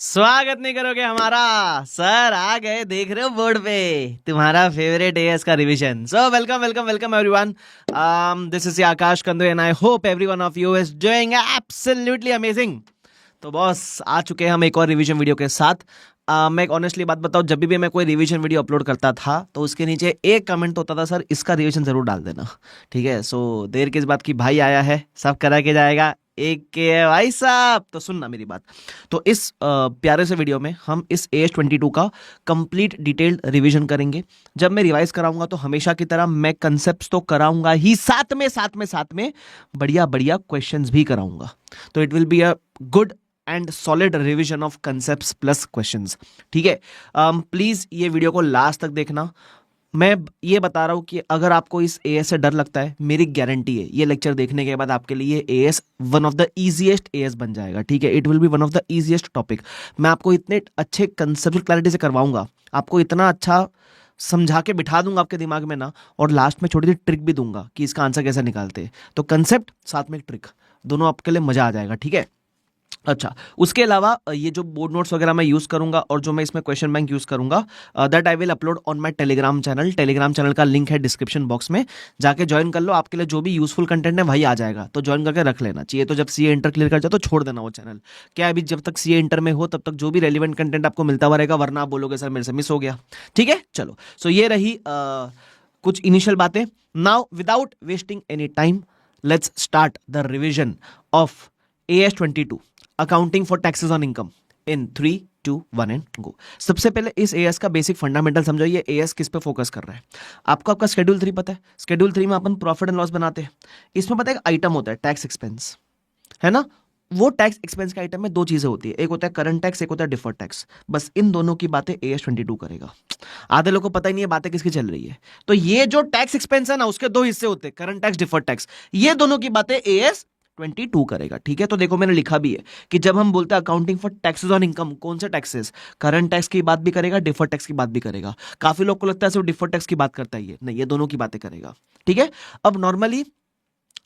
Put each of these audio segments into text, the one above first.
स्वागत नहीं करोगे हमारा। सर आ गए, देख रहे हो बोर्ड पे तुम्हारा फेवरेट एएस का revision. So welcome welcome welcome everyone. This is Aakash Kandu and I hope everyone of you is doing absolutely amazing. तो बॉस आ चुके हैं हम एक और रिवीजन वीडियो के साथ। मैं एक ऑनेस्टली बात बताऊं, जब भी मैं कोई रिवीजन वीडियो अपलोड करता था तो उसके नीचे एक कमेंट होता था, सर इसका रिवीजन जरूर डाल देना। ठीक है, सो देर किस बात की, भाई आया है, सब करा के जाएगा। एक के है भाई साहब, तो सुनना मेरी बात। तो इस प्यारे से वीडियो में हम इस AS22 का कंप्लीट डिटेल्ड रिवीजन करेंगे। जब मैं रिवाइज कराऊंगा तो हमेशा की तरह मैं कंसेप्ट्स तो कराऊंगा ही, साथ में बढ़िया बढ़िया क्वेश्चंस भी कराऊंगा। तो it will be a good and solid revision of concepts plus questions. ठीक है, प्लीज ये वीडियो को लास्ट तक देखना। मैं ये बता रहा हूं कि अगर आपको इस एएस से डर लगता है, मेरी गारंटी है ये लेक्चर देखने के बाद आपके लिए as one of the easiest as बन जाएगा। ठीक है, it will be one of the easiest topic. मैं आपको इतने अच्छे कंसेप्ट क्लैरिटी से करवाऊंगा, आपको इतना अच्छा समझा के बिठा दूंगा आपके दिमाग में ना, और लास्ट में छोटी सी ट्रिक भी दूंगा कि इसका आंसर कैसे निकालते हैं। तो कंसेप्ट साथ में एक ट्रिक, दोनों आपके लिए मजा आ जाएगा। ठीक है, अच्छा, उसके अलावा ये जो बोर्ड नोट्स वगैरह मैं यूज करूंगा और जो मैं इसमें क्वेश्चन बैंक यूज करूंगा, that I will upload on my Telegram channel. Telegram channel का लिंक है डिस्क्रिप्शन बॉक्स में, जाके ज्वाइन कर लो। आपके लिए जो भी यूजफुल कंटेंट है वही आ जाएगा, तो ज्वाइन करके रख लेना चाहिए। तो जब सीए इंटर क्लियर कर जाओ तो छोड़ देना वो चैनल। क्या अभी जब तक सीए इंटर में हो तब तक जो भी रेलिवेंट कंटेंट आपको मिलता हुआ रहेगा, वरना आप बोलोगे सर मेरे से मिस हो गया। ठीक है, चलो, सो ये रही कुछ इनिशियल बातें। Now without wasting any time, let's start the revision of AS22 accounting for taxes on income in 3, 2, 1 and go. सबसे पहले इस एएस का बेसिक फंडामेंटल समझो। ये एएस किस पे फोकस कर रहा है? आपको आपका शेड्यूल 3 पता है? शेड्यूल 3 में अपन प्रॉफिट एंड लॉस बनाते हैं। इसमें पता है एक आइटम होता है टैक्स एक्सपेंस, है ना? वो टैक्स एक्सपेंस के आइटम में दो चीजें होती है, एक होता है करंट टैक्स, एक होता है डिफर्ड टैक्स। बस इन दोनों की बातें AS22 करेगा। आधे लोगों को पता ही नहीं है बातें किसकी चल रही है। तो ये जो टैक्स एक्सपेंस है ना, उसके दो हिस्से होते हैं, करंट टैक्स, डिफर्ड टैक्स। ये दोनों की बातें AS22 करेगा। ठीक है, तो देखो मैंने लिखा भी है कि जब हम बोलते हैं accounting for taxes on income, कौन से टैक्सेस? करंट टैक्स की बात भी करेगा, डिफर्ड टैक्स की बात भी करेगा। काफी लोग को लगता है सिर्फ डिफर्ड टैक्स की बात करता है, ये नहीं, ये दोनों की बातें करेगा। ठीक है, अब नॉर्मली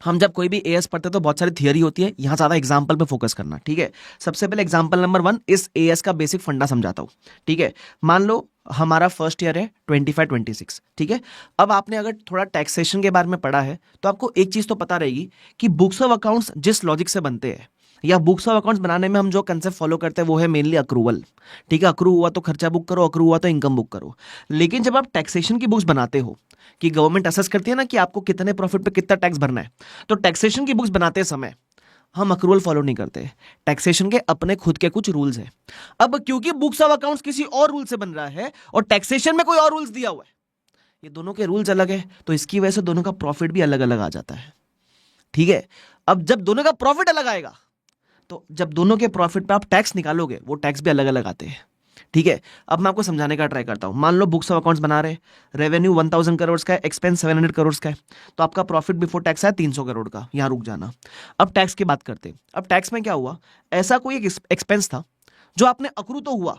हम जब कोई भी एएस पढ़ते हैं तो बहुत सारी थियरी होती है, यहां ज्यादा एग्जांपल पे फोकस करना। ठीक है, सबसे पहले एग्जांपल नंबर 1 इस एएस का बेसिक फंडा समझाता हूं। ठीक है, मान लो हमारा फर्स्ट ईयर है 25-26। ठीक है, अब आपने अगर थोड़ा टैक्सेशन के बारे में पढ़ा है तो आपको एक चीज तो पता रहेगी कि बुक्स ऑफ अकाउंट्स जिस लॉजिक से बनते हैं, या बुक्स ऑफ अकाउंट्स बनाने में हम जो कंसेप्ट फॉलो करते हैं वो है मेनली अक्रूवल। ठीक है, अक्रू हुआ तो खर्चा बुक करो, अक्रू हुआ तो इनकम बुक करो। लेकिन जब आप टैक्सेशन की बुक्स बनाते हो, कि गवर्नमेंट असेस करती है ना कि आपको कितने प्रॉफिट पे कितना टैक्स भरना है, तो टैक्सेशन की बुक्स बनाते समय हम अक्रूवल फॉलो नहीं करते। टैक्सेशन के अपने खुद के कुछ रूल्स हैं। अब क्योंकि बुक्स ऑफ अकाउंट्स किसी और रूल से बन रहा है और टैक्सेशन में कोई और रूल्स दिया हुआ है, ये दोनों के रूल्स अलग है, तो इसकी वजह से दोनों का प्रॉफिट भी अलग अलग आ जाता है। ठीक है, अब जब दोनों का प्रॉफिट अलग आएगा, तो जब दोनों के प्रॉफिट पे आप टैक्स निकालोगे, वो टैक्स भी अलग अलग आते हैं। ठीक है, अब मैं आपको समझाने का ट्राई करता हूं। मान लो बुक्स ऑफ अकाउंट्स बना रहे, रेवेन्यू 1000 करोड़ का है, एक्सपेंस 700 करोड़ का है, तो आपका प्रॉफिट बिफोर टैक्स है 300 करोड़ का। यहां रुक जाना। अब टैक्स की बात करते हैं। अब टैक्स में क्या हुआ, ऐसा कोई एक एक्सपेंस था जो आपने अक्रू तो हुआ,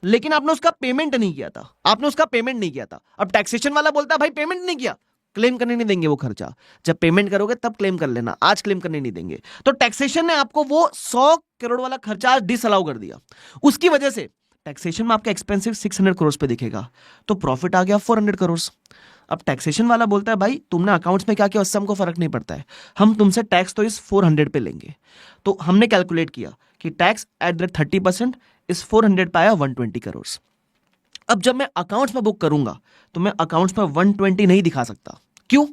लेकिन आपने उसका पेमेंट नहीं किया था। अब टैक्सेशन वाला बोलता है भाई पेमेंट नहीं किया, क्लेम करने नहीं देंगे वो खर्चा। जब पेमेंट करोगे तब क्लेम कर लेना, आज क्लेम करने नहीं देंगे। तो टैक्सेशन ने आपको वो 100 करोड़ वाला खर्चा डिसअलाउ कर दिया। उसकी वजह से टैक्सेशन में आपका एक्सपेंसिव 600 करोड़ पे दिखेगा, तो प्रॉफिट आ गया 400 करोड़। अब टैक्सेशन वाला बोलता है भाई तुमने अकाउंट्स में क्या किया उससे हमको फर्क नहीं पड़ता है, हम तुमसे टैक्स तो इस 400 पे लेंगे। तो हमने कैलकुलेट किया कि टैक्स एट द 30% इस 400 पे आया 120 करोड़। अब जब मैं अकाउंट्स में बुक करूंगा तो मैं अकाउंट्स में 120 नहीं दिखा सकता। क्यों?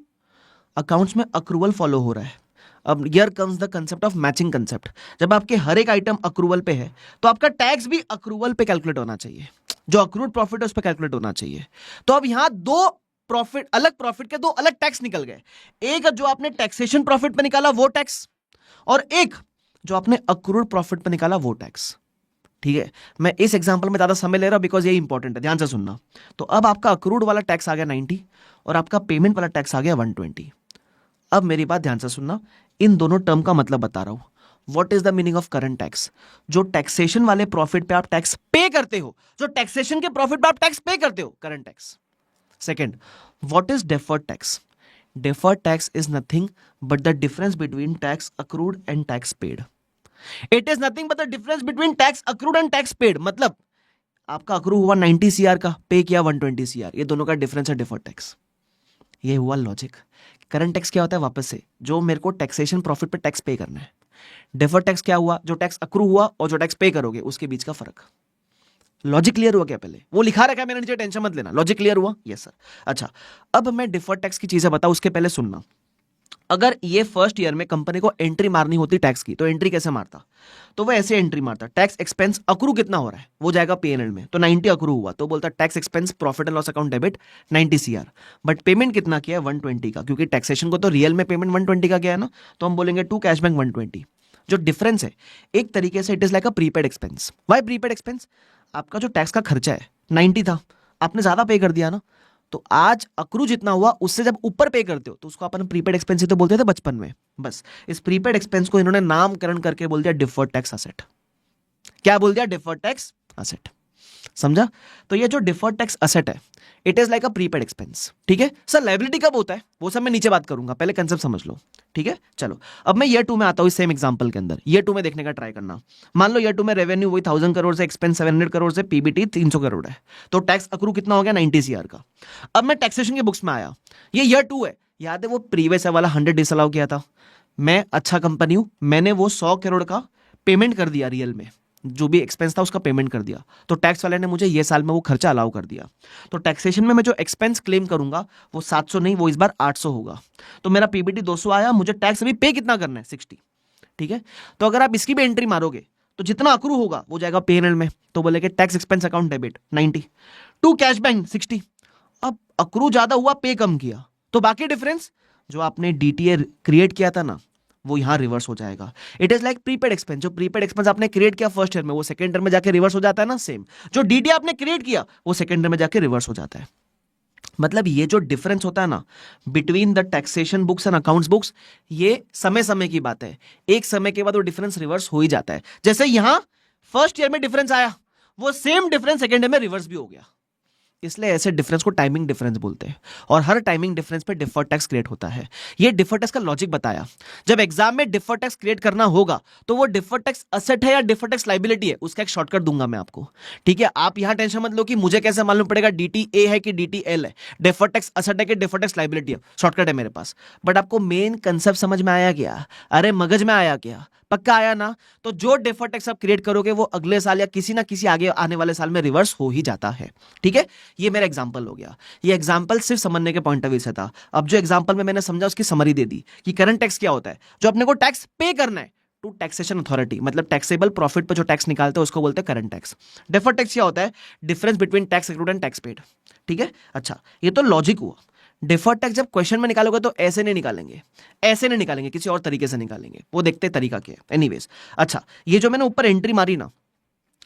अकाउंट्स में अक्रूवल फॉलो हो रहा है। अब here comes the concept of matching concept. जब आपके हर एक आइटम अक्रूवल पे है तो आपका टैक्स भी अक्रूवल पे कैलकुलेट होना चाहिए, जो अक्रूड प्रॉफिट है उस पे कैलकुलेट होना चाहिए। तो अब यहां दो प्रॉफिट के दो अलग टैक्स निकल गए। एक जो आपने टैक्सेशन प्रॉफिट पे निकाला वो टैक्स, और एक जो आपने अक्रूड प्रॉफिट पे निकाला वो टैक्स। ठीक है, मैं इस एग्जांपल में ज्यादा समय ले रहा हूं बिकॉज ये इंपॉर्टेंट है, ध्यान से सुनना। तो अब आपका अक्रूड वाला टैक्स आ गया 90 और आपका पेमेंट वाला टैक्स आ गया 120। अब मेरी बात ध्यान से सुनना, इन दोनों टर्म का मतलब बता रहा हूं। What is the meaning of current tax? जो टैक्सेशन वाले प्रॉफिट पे आप टैक्स पे करते हो, जो टैक्सेशन के प्रॉफिट पे आप टैक्स पे करते हो, current tax. Second, what is deferred tax? Deferred tax is nothing but the difference between tax accrued and tax paid. It is nothing but the difference between tax accrued and tax paid. मतलब आपका accrue हुआ 90 CR का, पे किया 120 CR, ये दोनों का difference है डिफर्ड टैक्स। ये हुआ लॉजिक। करंट टैक्स क्या होता है? वापस से जो मेरे को टैक्सेशन प्रॉफिट पे टैक्स पे करना है। डिफर्ड टैक्स क्या हुआ? जो टैक्स अक्रू हुआ और जो टैक्स पे करोगे उसके बीच का फर्क। लॉजिक क्लियर हुआ क्या? पहले वो लिखा रखा है मेरे नीचे, टेंशन मत लेना। लॉजिक क्लियर हुआ? Yes sir. अच्छा, अब मैं डिफर्ड टैक्स की चीजें बताऊं उसके पहले सुनना। अगर ये फर्स्ट ईयर में कंपनी को एंट्री मारनी होती टैक्स की, तो एंट्री कैसे मारता? तो वो ऐसे एंट्री मारता, टैक्स एक्सपेंस अक्रू कितना हो रहा है वो जाएगा पीएनएल में, तो 90 अक्रू हुआ, तो बोलता tax expense profit and loss account debit 90 CR. But payment कितना किया है? 120 का, क्योंकि टैक्सेशन को तो रियल में पेमेंट 120 का गया है ना, तो हम बोलेंगे टू कैश बैंक 120। जो डिफरेंस है एक तरीके से it is like a prepaid expense. Why prepaid expense? आपका जो टैक्स का खर्चा है 90 था, आपने ज्यादा पे कर दिया ना, तो आज अक्रू जितना हुआ उससे जब ऊपर पे करते हो तो उसको अपन प्रीपेड एक्सपेंस ही तो बोलते थे बचपन में। बस इस प्रीपेड एक्सपेंस को इन्होंने नामकरण करके बोल दिया डिफर्ड टैक्स असेट। क्या बोल दिया? Deferred tax asset. समझा? तो ये जो डिफर्ड टैक्स असेट है it is like a prepaid expense. ठीक है सर, लायबिलिटी कब होता है वो सब मैं नीचे बात करूंगा, पहले कंसेप्ट समझ लो। ठीक है चलो, अब मैं ईयर 2 में आता हूं, इस सेम एग्जांपल के अंदर ईयर 2 में देखने का ट्राई करना। मान लो ईयर 2 में रेवेन्यू वही 1000 करोड़ से, एक्सपेंस 700 करोड़ से, पीबीटी 300 करोड़ है, तो टैक्स अक्रू कितना हो गया? 90 सीआर का। अब मैं टैक्सेशन की बुक्स में आया, ये ईयर 2 है, याद है वो प्रीवियस वाला 100 डिसअलाउ किया था। मैं अच्छा कंपनी हूं, मैंने वो 100 करोड़ का पेमेंट कर दिया, रियल में जो भी एक्सपेंस था उसका पेमेंट कर दिया, तो टैक्स वाले ने मुझे ये साल में वो खर्चा अलाउ कर दिया। तो टैक्सेशन में मैं जो एक्सपेंस क्लेम करूंगा वो 700 नहीं, वो इस बार 800 होगा। तो मेरा पीबीटी 200 आया, मुझे टैक्स अभी पे कितना करना है? 60। ठीक है, तो अगर आप इसकी भी एंट्री मारोगे तो जितना अक्रू होगा वो जाएगा पीएनएल में, तो बोले कि tax expense account debit 90 to cash bank 60। अब अक्रू ज्यादा हुआ, पे कम किया, तो बाकी डिफरेंस जो आपने डीटीए क्रिएट किया था ना वो यहां रिवर्स हो जाएगा। It is like prepaid expense. जो प्रीपेड एक्सपेंस आपने क्रिएट किया फर्स्ट ईयर में वो सेकंड ईयर में जाके रिवर्स हो जाता है ना, सेम जो डीटी आपने क्रिएट किया वो सेकंड ईयर में जाके रिवर्स हो जाता है। मतलब ये जो डिफरेंस होता है ना between the taxation books and accounts books, ये समय समय की बात है, एक समय के बाद वो डिफरेंस रिवर्स हो ही जाता है। जैसे यहां फर्स्ट ईयर में डिफरेंस आया, वो सेम डिफरेंस सेकंड ईयर में रिवर्स भी हो गया। इसलिए ऐसे डिफरेंस को टाइमिंग डिफरेंस बोलते हैं, और हर टाइमिंग डिफरेंस पे डिफर्ड टैक्स क्रिएट होता है। ये डिफर्ड टैक्स का लॉजिक बताया। जब एग्जाम में डिफर्ड टैक्स क्रिएट करना होगा तो वो डिफर्ड टैक्स असेट है या डिफर्ड टैक्स लाइबिलिटी है, उसका एक शॉर्टकट दूंगा मैं आपको। ठीक है, आप यहां टेंशन मत लो कि मुझे कैसे मालूम पड़ेगा डीटी ए है कि डीटी एल है, डिफर्ड टैक्स असेट है कि डिफर्ड टैक्स लाइबिलिटी है, शॉर्टकट है मेरे पास। बट आपको मेन कंसेप्ट समझ में आया क्या? अरे मगज में आया क्या? पक्का आया ना? तो जो डिफर्ड टैक्स आप क्रिएट करोगे वो अगले साल या किसी ना किसी आगे आने वाले साल में रिवर्स हो ही जाता है। ठीक है, ये मेरा एग्जांपल हो गया। ये एग्जांपल सिर्फ समझने के पॉइंट ऑफ व्यू से था। अब जो एग्जांपल में मैंने समझा उसकी समरी दे दी कि करंट टैक्स क्या होता है, जो अपने को टैक्स पे करना है टू टैक्सेशन अथॉरिटी, मतलब टैक्सेबल प्रॉफिट पर जो टैक्स निकालते हैं उसको बोलते हैं करंट टैक्स। डिफर्ड टैक्स क्या होता है? Difference between tax accrued and tax paid. ठीक है, अच्छा ये तो लॉजिक हुआ। डिफर्ड टैक्स जब क्वेश्चन में निकालोगे तो ऐसे नहीं निकालेंगे, ऐसे नहीं निकालेंगे, किसी और तरीके से निकालेंगे, वो देखते तरीका क्या है। एनीवेज, अच्छा ये जो मैंने ऊपर एंट्री मारी ना,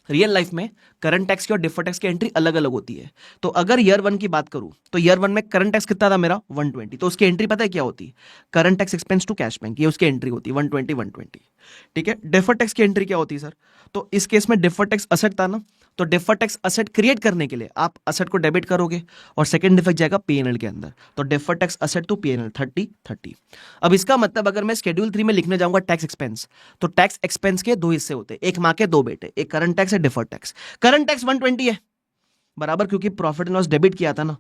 रियल लाइफ में करंट टैक्स की और डिफर्ड टैक्स की एंट्री अलग अलग होती है। तो अगर ईयर 1 की बात करूं तो ईयर 1 में करंट टैक्स कितना था मेरा? 120। तो उसकी एंट्री पता है क्या होती? Current tax expense to cash bank, ये उसकी एंट्री होती है 120 120। ठीक है, डिफर्ड टैक्स की एंट्री क्या होती है सर? तो इस केस में डिफर्ड टैक्स असेट था ना, तो डिफर्ड टैक्स असेट क्रिएट करने के लिए आप असेट को डेबिट करोगे और सेकंड डिफेक्ट जाएगा पीएनएल के अंदर, तो deferred tax asset to PNL 30 30। अब इसका मतलब अगर मैं शेड्यूल 3 में लिखने जाऊंगा टैक्स एक्सपेंस, तो टैक्स एक्सपेंस के दो हिस्से होते हैं, एक मां के दो बेटे, एक करंट टैक्स है डिफर्ड टैक्स। करंट टैक्स 120 है बराबर, क्योंकि प्रॉफिट एंड लॉस डेबिट किया था ना,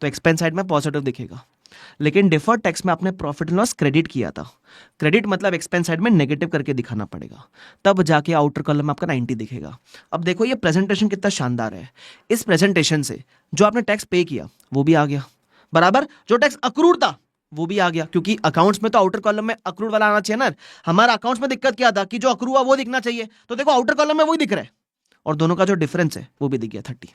तो एक्सपेंस साइड में पॉजिटिव दिखेगा। लेकिन डिफर्ड टैक्स में आपने प्रॉफिट एंड लॉस क्रेडिट किया था, क्रेडिट मतलब एक्सपेंस साइड में नेगेटिव करके दिखाना पड़ेगा, तब जाके आउटर कॉलम में आपका 90 दिखेगा। अब देखो ये प्रेजेंटेशन कितना शानदार है। इस प्रेजेंटेशन से जो आपने टैक्स पे किया वो भी आ गया बराबर, जो टैक्स अक्रूड था वो भी आ गया, क्योंकि अकाउंट्स में तो आउटर कॉलम में अक्रूड वाला आना चाहिए ना। हमारा अकाउंट्स में दिक्कत क्या था कि जो अक्रू हुआ वो दिखना चाहिए, तो देखो आउटर कॉलम में वही दिख रहा है, और दोनों का जो डिफरेंस है वो भी दिख गया 30।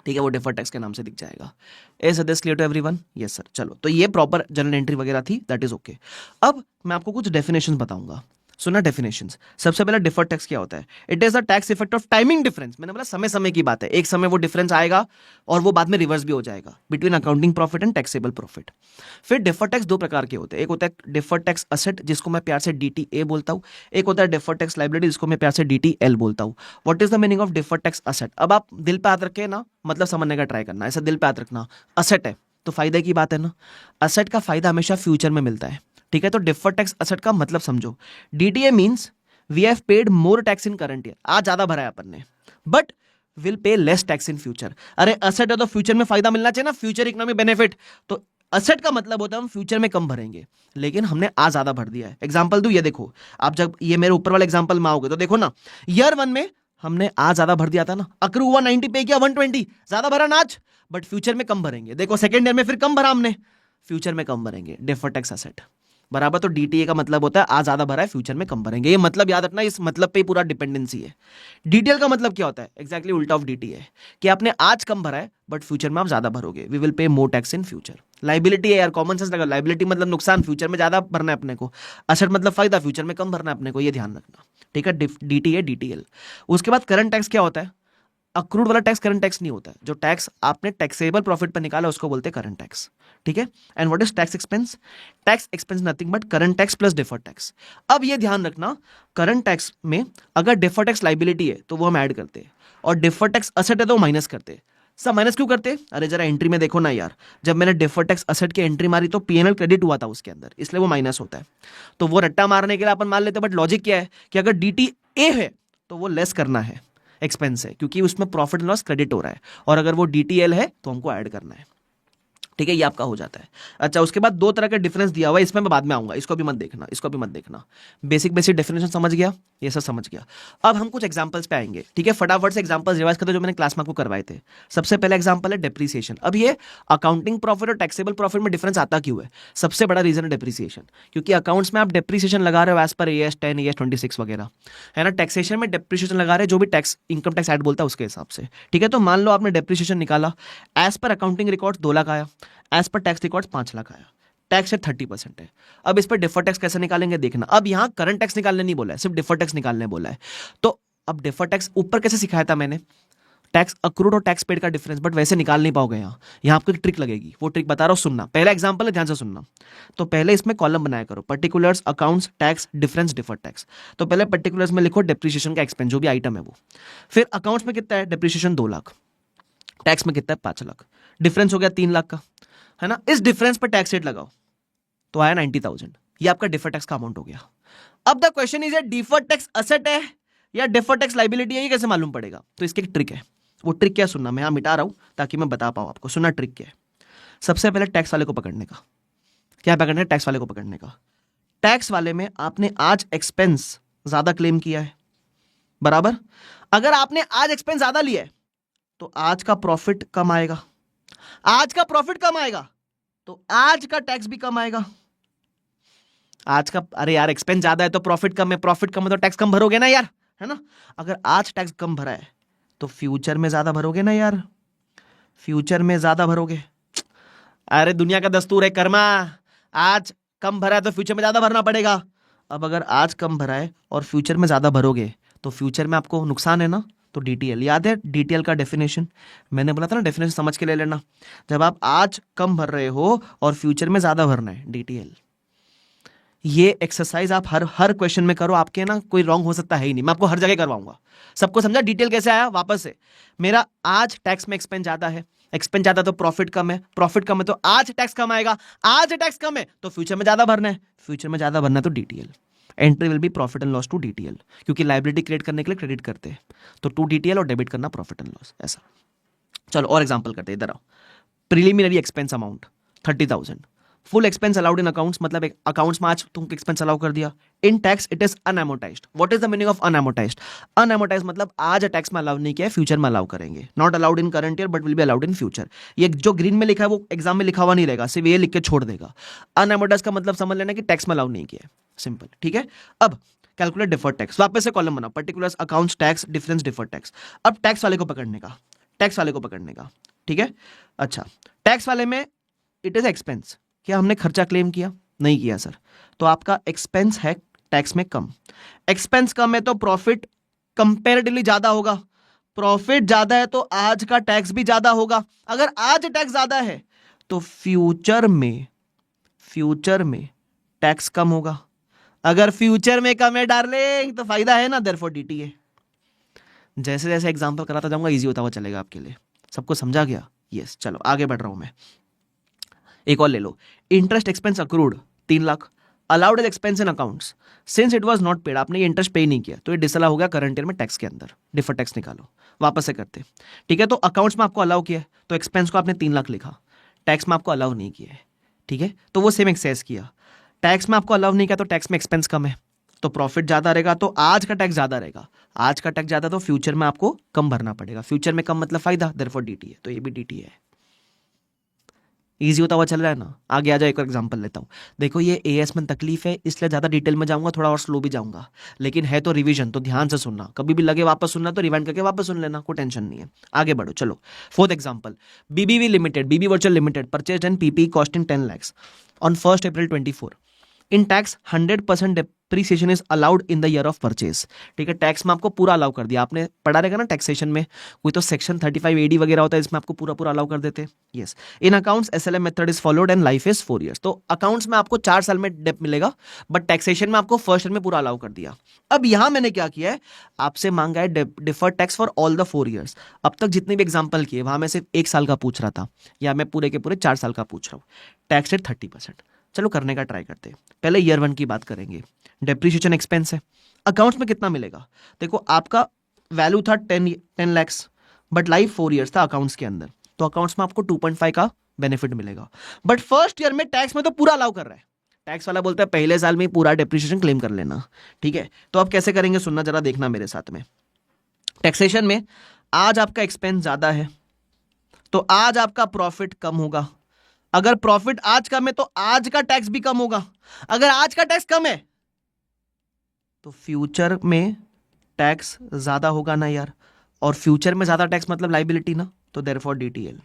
ठीक है, वो डिफर्ड टैक्स के नाम से दिख जाएगा। Is this clear to everyone? Yes sir. चलो, तो ये प्रॉपर जनरल एंट्री वगैरह थी, दैट इज ओके। अब मैं आपको कुछ डेफिनेशंस बताऊंगा, सुना डेफिनेशंस। सबसे पहला डिफर्ड टैक्स क्या होता है? It is the tax effect of timing difference. मैंने बोला समय समय की बात है, एक समय वो डिफरेंस आएगा और वो बाद में रिवर्स भी हो जाएगा between accounting profit and taxable profit. फिर डिफर्ड टैक्स दो प्रकार के होते हैं, एक होता है डिफर्ड टैक्स असेट जिसको मैं प्यार से डीटीए बोलता हूँ, एक होता है डिफर्ड टैक्स लायबिलिटी जिसको मैं प्यार से डीटीएल बोलता हूँ। What is the meaning of deferred tax asset? अब आप दिल पे याद रखे ना, मतलब समझने का ट्राई करना, ऐसा दिल पे याद रखना। असेट है तो फायदे की बात है ना, असेट का फायदा हमेशा फ्यूचर में मिलता है। ठीक है, तो डिफर्ड टैक्स असेट का मतलब समझो। DTA means we have paid more tax in current year, आज ज्यादा भरा है अपन ने, but will pay less tax in future. अरे असेट है तो फ्यूचर में फायदा मिलना चाहिए ना, फ्यूचर इकोनॉमिक बेनिफिट। तो असेट का मतलब होता है हम फ्यूचर में कम भरेंगे, लेकिन हमने आज ज्यादा भर दिया है। एग्जांपल दूं, ये देखो, आप जब ये मेरे ऊपर वाले एग्जांपल में आओगे तो देखो ना, ईयर 1 में हमने आज ज्यादा भर दिया था ना, अक्रू हुआ 90, पे किया 120, ज्यादा भरा ना आज, बट फ्यूचर में कम भरेंगे। देखो सेकेंड ईयर में फिर कम भरा हमने, फ्यूचर में कम भरेंगे, डेफर्ड टैक्स असेट बराबर। तो डीटीए का मतलब होता है आज ज्यादा भरा है, फ्यूचर में कम भरेंगे। ये मतलब याद रखना, इस मतलब पे पूरा डिपेंडेंसी है। डीटीएल का मतलब क्या होता है? एग्जैक्टली उल्टा ऑफ डीटीए है, कि आपने आज कम भरा है बट फ्यूचर में आप ज्यादा भरोगे, we will pay more tax in future. Liability है यार, कॉमन सेंस लगा, लाइबिलिटी मतलब नुकसान, फ्यूचर में ज्यादा भरना है अपने को। असेट मतलब फायदा, फ्यूचर में कम भरना है अपने को, ये ध्यान रखना, ठीक है। DTA DTL. उसके बाद करंट टैक्स क्या होता है? अक्रूड वाला टैक्स करंट टैक्स नहीं होता है, जो टैक्स आपने टैक्सेबल प्रॉफिट पर निकाला उसको बोलते हैं करंट टैक्स, ठीक है। And what is tax expense? Tax expense nothing but current tax plus deferred tax. अब ये ध्यान रखना, करंट टैक्स में अगर डिफर्ड टैक्स लाइबिलिटी है तो वो हम ऐड करते हैं, और डिफर्ड टैक्स असेट है तो माइनस करते हैं। सब माइनस क्यों करते? अरे जरा एंट्री में देखो ना यार, जब मैंने डिफर्ड टैक्स असेट की एंट्री मारी तो पीएनएल क्रेडिट हुआ था उसके अंदर, इसलिए वो माइनस होता है। तो वो रट्टा मारने के लिए अपन मान लेते हैं, बट लॉजिक क्या है कि अगर डीटीए है तो वो लेस करना है, एक्सपेंस है, क्योंकि उसमें प्रॉफिट एंड लॉस क्रेडिट हो रहा है, और अगर वो डीटीएल है तो हमको ऐड करना है, ठीक है। ये आपका हो जाता है। अच्छा, उसके बाद दो तरह का डिफरेंस दिया हुआ है, इसमें मैं बाद में आऊंगा, इसको भी मत देखना, इसको भी मत देखना। बेसिक बेसिक डेफिनेशन समझ गया, ये सब समझ गया। अब हम कुछ एग्जांपल्स पे आएंगे, ठीक है। फटाफट से एग्जांपल्स रिवाइज करते जो मैंने क्लास में आपको करवाए थे। सबसे पहला एग्जांपल है डेप्रिसिएशन। अब ये अकाउंटिंग प्रॉफिट और टैक्सेबल प्रॉफिट में डिफरेंस आता क्यों है? सबसे बड़ा रीजन है डेप्रिसिएशन, क्योंकि अकाउंट्स में आप डेप्रिसिएशन लगा रहे हो एज पर AS 10, AS 26 वगैरह, है ना। टैक्सेशन में डेप्रिसिएशन लगा रहे हैं, जो भी टैक्स इनकम टैक्स ऐड बोलता है उसके हिसाब से, ठीक है। तो मान लो आपने डेप्रिसिएशन निकाला, as per accounting record 2 lakh आया, as per tax record 5 lakh आया, टैक्स रेट 30% है। अब इस पर डिफर्ड टैक्स कैसे निकालेंगे देखना। अब यहां करंट टैक्स निकालने नहीं बोला है, सिर्फ डिफर्ड टैक्स निकालने बोला है। तो अब डिफर्ड टैक्स ऊपर कैसे सिखाया था मैंने, टैक्स अक्रूड और टैक्स पेड का डिफरेंस, बट वैसे निकाल नहीं पाओगे। यहाँ आपको एक ट्रिक लगेगी, वो ट्रिक बता रहा हूं, सुनना। पहला एग्जांपल है, ध्यान से सुनना। तो पहले इसमें कॉलम बनाया करो, particulars, accounts, tax, difference, deferred tax. तो पहले पर्टिकुलर्स में लिखो डेप्रिसिएशन का एक्सपेंस, जो भी आइटम है वो। फिर अकाउंट्स में कितना है? डेप्रिसिएशन 2 लाख, टैक्स में कितना है? 5 लाख, डिफरेंस हो गया 3 लाख का, है ना। इस डिफरेंस पर टैक्स रेट लगाओ तो आया 90,000, ये आपका डिफर्ड टैक्स का अमाउंट हो गया। अब the question is, deferred tax asset है या डिफर्ड टैक्स लाइबिलिटी है, ये कैसे मालूम पड़ेगा? तो इसकी एक ट्रिक है, वो ट्रिक क्या, सुनना। मैं यहां मिटा रहा हूं ताकि मैं बता पाऊं आपको, सुनना ट्रिक क्या है। सबसे पहले टैक्स वाले को पकड़ने का, क्या पकड़ना है? टैक्स वाले को पकड़ने का। टैक्स वाले में आपने आज एक्सपेंस ज्यादा क्लेम किया है, बराबर। अगर आपने आज एक्सपेंस ज्यादा लिया है तो आज का प्रॉफिट कम आएगा, आज का प्रॉफिट कम आएगा तो आज का टैक्स भी कम आएगा। आज का, अरे यार एक्सपेंस ज्यादा है तो प्रॉफिट कम है, प्रॉफिट कम है तो टैक्स कम भरोगे ना यार, है ना। अगर आज टैक्स कम भरा है तो फ्यूचर में ज्यादा भरोगे ना यार, फ्यूचर में ज्यादा भरोगे। अरे दुनिया का दस्तूर है कर्मा, आज कम भरा है तो फ्यूचर में ज्यादा भरना पड़ेगा। अब अगर आज कम भरा है और फ्यूचर में ज्यादा भरोगे तो फ्यूचर में आपको नुकसान है ना। तो डीटीएल याद है, डीटीएल का डेफिनेशन मैंने बोला था ना, डेफिनेशन समझ के ले लेना। जब आप आज कम भर रहे हो और फ्यूचर में ज्यादा भरना है, डीटीएल। ये एक्सरसाइज आप हर क्वेश्चन में करो, आपके ना कोई रॉन्ग हो सकता है ही नहीं, मैं आपको हर जगह करवाऊंगा। सबको समझा डिटेल कैसे आया? वापस से, मेरा आज टैक्स में एक्सपेंस ज्यादा है, एक्सपेंस ज्यादा तो प्रॉफिट कम है, प्रॉफिट कम है तो आज टैक्स कम आएगा, आज टैक्स कम है तो फ्यूचर में ज्यादा भरना है, फ्यूचर में ज्यादा भरना है तो DTL. Entry will be profit and loss to DTL, क्योंकि लाइबिलिटी क्रिएट करने के लिए क्रेडिट करते हैं, तो टू डीटीएल और डेबिट करना प्रॉफिट एंड लॉस, ऐसा। चलो और एग्जांपल करते हैं, इधर आओ। Preliminary expense amount 30,000, full expense allowed in accounts, मतलब एक अकाउंट्स में आज तुमको एक्सपेंस अलाउ कर दिया। In tax it is unamortised. What is the meaning of unamortised? Unamortised मतलब आज टैक्स में अलाउ नहीं किया है, फ्यूचर में अलाउ करेंगे। Not allowed in current year but will be allowed in future. ये जो ग्रीन में लिखा है वो एग्जाम में लिखा हुआ नहीं रहेगा, सिर्फ ये लिख के छोड़ देगा। अनएमोटाइज्ड का मतलब समझ लेना कि टैक्स में अलाउ नहीं किया है, सिंपल, ठीक है। अब कैलकुलेट डिफर्ड टैक्स, वापस से कॉलम बनाओ, particulars, accounts, tax, difference, deferred tax. अब टैक्स वाले को पकड़ने का, टैक्स वाले को पकड़ने का, ठीक है। अच्छा, टैक्स वाले में इट इज एक्सपेंस, क्या हमने खर्चा क्लेम किया? नहीं किया सर, तो आपका एक्सपेंस है टैक्स में कम। एक्सपेंस कम है तो प्रॉफिट कंपैरेटिवली ज्यादा होगा, प्रॉफिट ज्यादा है तो आज का टैक्स भी ज्यादा होगा। अगर आज टैक्स ज्यादा है तो फ्यूचर में टैक्स कम होगा। अगर फ्यूचर में कम है डार्लिंग तो फायदा है ना, देयरफॉर डीटीए। जैसे जैसे एग्जांपल कराता जाऊंगा इजी होता हुआ चलेगा आपके लिए। सबको समझा गया? यस, चलो आगे बढ़ रहा हूं मैं। एक और ले लो, interest expense accrued 3 lakh, allowed as expense in accounts since it was not paid, आपने ये इंटरेस्ट पे नहीं किया तो ये डिसअलाउ हो गया करंट ईयर में टैक्स के अंदर, डिफर टैक्स निकालो, वापस से करते। ठीक है, तो अकाउंट्स में आपको अलाउ किया है तो एक्सपेंस को आपने 3 लाख लिखा, टैक्स में आपको अलाउ नहीं किया है। ठीक है, तो वो सेम एक्सेस किया, टैक्स में आपको अलाउ नहीं किया तो टैक्स में एक्सपेंस कम है तो प्रॉफिट ज्यादा रहेगा, तो आज का टैक्स ज्यादा रहेगा, आज का टैक्स ज्यादा तो फ्यूचर में आपको कम भरना पड़ेगा, फ्यूचर में कम मतलब फायदा, देयरफॉर डीटी है, तो ये भी डीटी है। इजी होता हुआ चल रहा है ना। आगे आ जाओ, एक और एग्जांपल लेता हूँ। देखो ये एएस में तकलीफ है इसलिए ज़्यादा डिटेल में जाऊंगा, थोड़ा और स्लो भी जाऊंगा, लेकिन है तो रिवीजन, तो ध्यान से सुनना, कभी भी लगे वापस सुनना तो रिवाइंड करके वापस सुन लेना, कोई टेंशन नहीं है। आगे बढ़ो, चलो fourth example, BBV limited, BB virtual limited purchase and PP costing 10 lakhs on 1st April 24। In tax 100% depreciation is allowed in the year of purchase. ठीक है, टैक्स में आपको पूरा अलाउ कर दिया, आपने पढ़ा रहेगा ना टैक्सेशन में, कोई तो सेक्शन 35 AD वगैरह होता है, इसमें आपको पूरा पूरा अलाउ कर देते हैं। Yes, in accounts SLM method is followed and life is 4 years। तो अकाउंट्स में आपको 4 साल में डेप मिलेगा, बट टैक्सेशन में आपको फर्स्ट ईयर में पूरा अलाउ कर दिया। अब यहां मैंने क्या किया है, आपसे मांगा है deferred tax for all the 4 years। अब तक जितने भी एग्जाम्पल किए वहां मैं सिर्फ 1 साल का पूछ रहा था, या मैं पूरे के पूरे 4 साल का पूछ रहा हूँ। Tax rate 30%। चलो करने का ट्राई करते हैं। पहले ईयर 1 की बात करेंगे। डेप्रीशिएशन एक्सपेंस है, अकाउंट्स में कितना मिलेगा? देखो आपका वैल्यू था 10 lakhs, बट लाइफ 4 years था अकाउंट्स के अंदर, तो अकाउंट्स में आपको 2.5 का बेनिफिट मिलेगा। बट फर्स्ट ईयर में टैक्स में तो पूरा अलाउ कर रहा है, टैक्स वाला बोलता है पहले साल में पूरा डेप्रीशिएशन क्लेम कर लेना। ठीक है, तो अब कैसे करेंगे सुनना जरा, देखना मेरे साथ में। टैक्सेशन में आज आपका एक्सपेंस ज्यादा है तो आज आपका प्रॉफिट कम होगा, अगर प्रॉफिट आज कम है तो आज का टैक्स भी कम होगा, अगर आज का टैक्स कम है तो फ्यूचर में टैक्स ज्यादा होगा ना यार, और फ्यूचर में ज्यादा टैक्स मतलब लाइबिलिटी ना, तो देयरफॉर डीटीएल।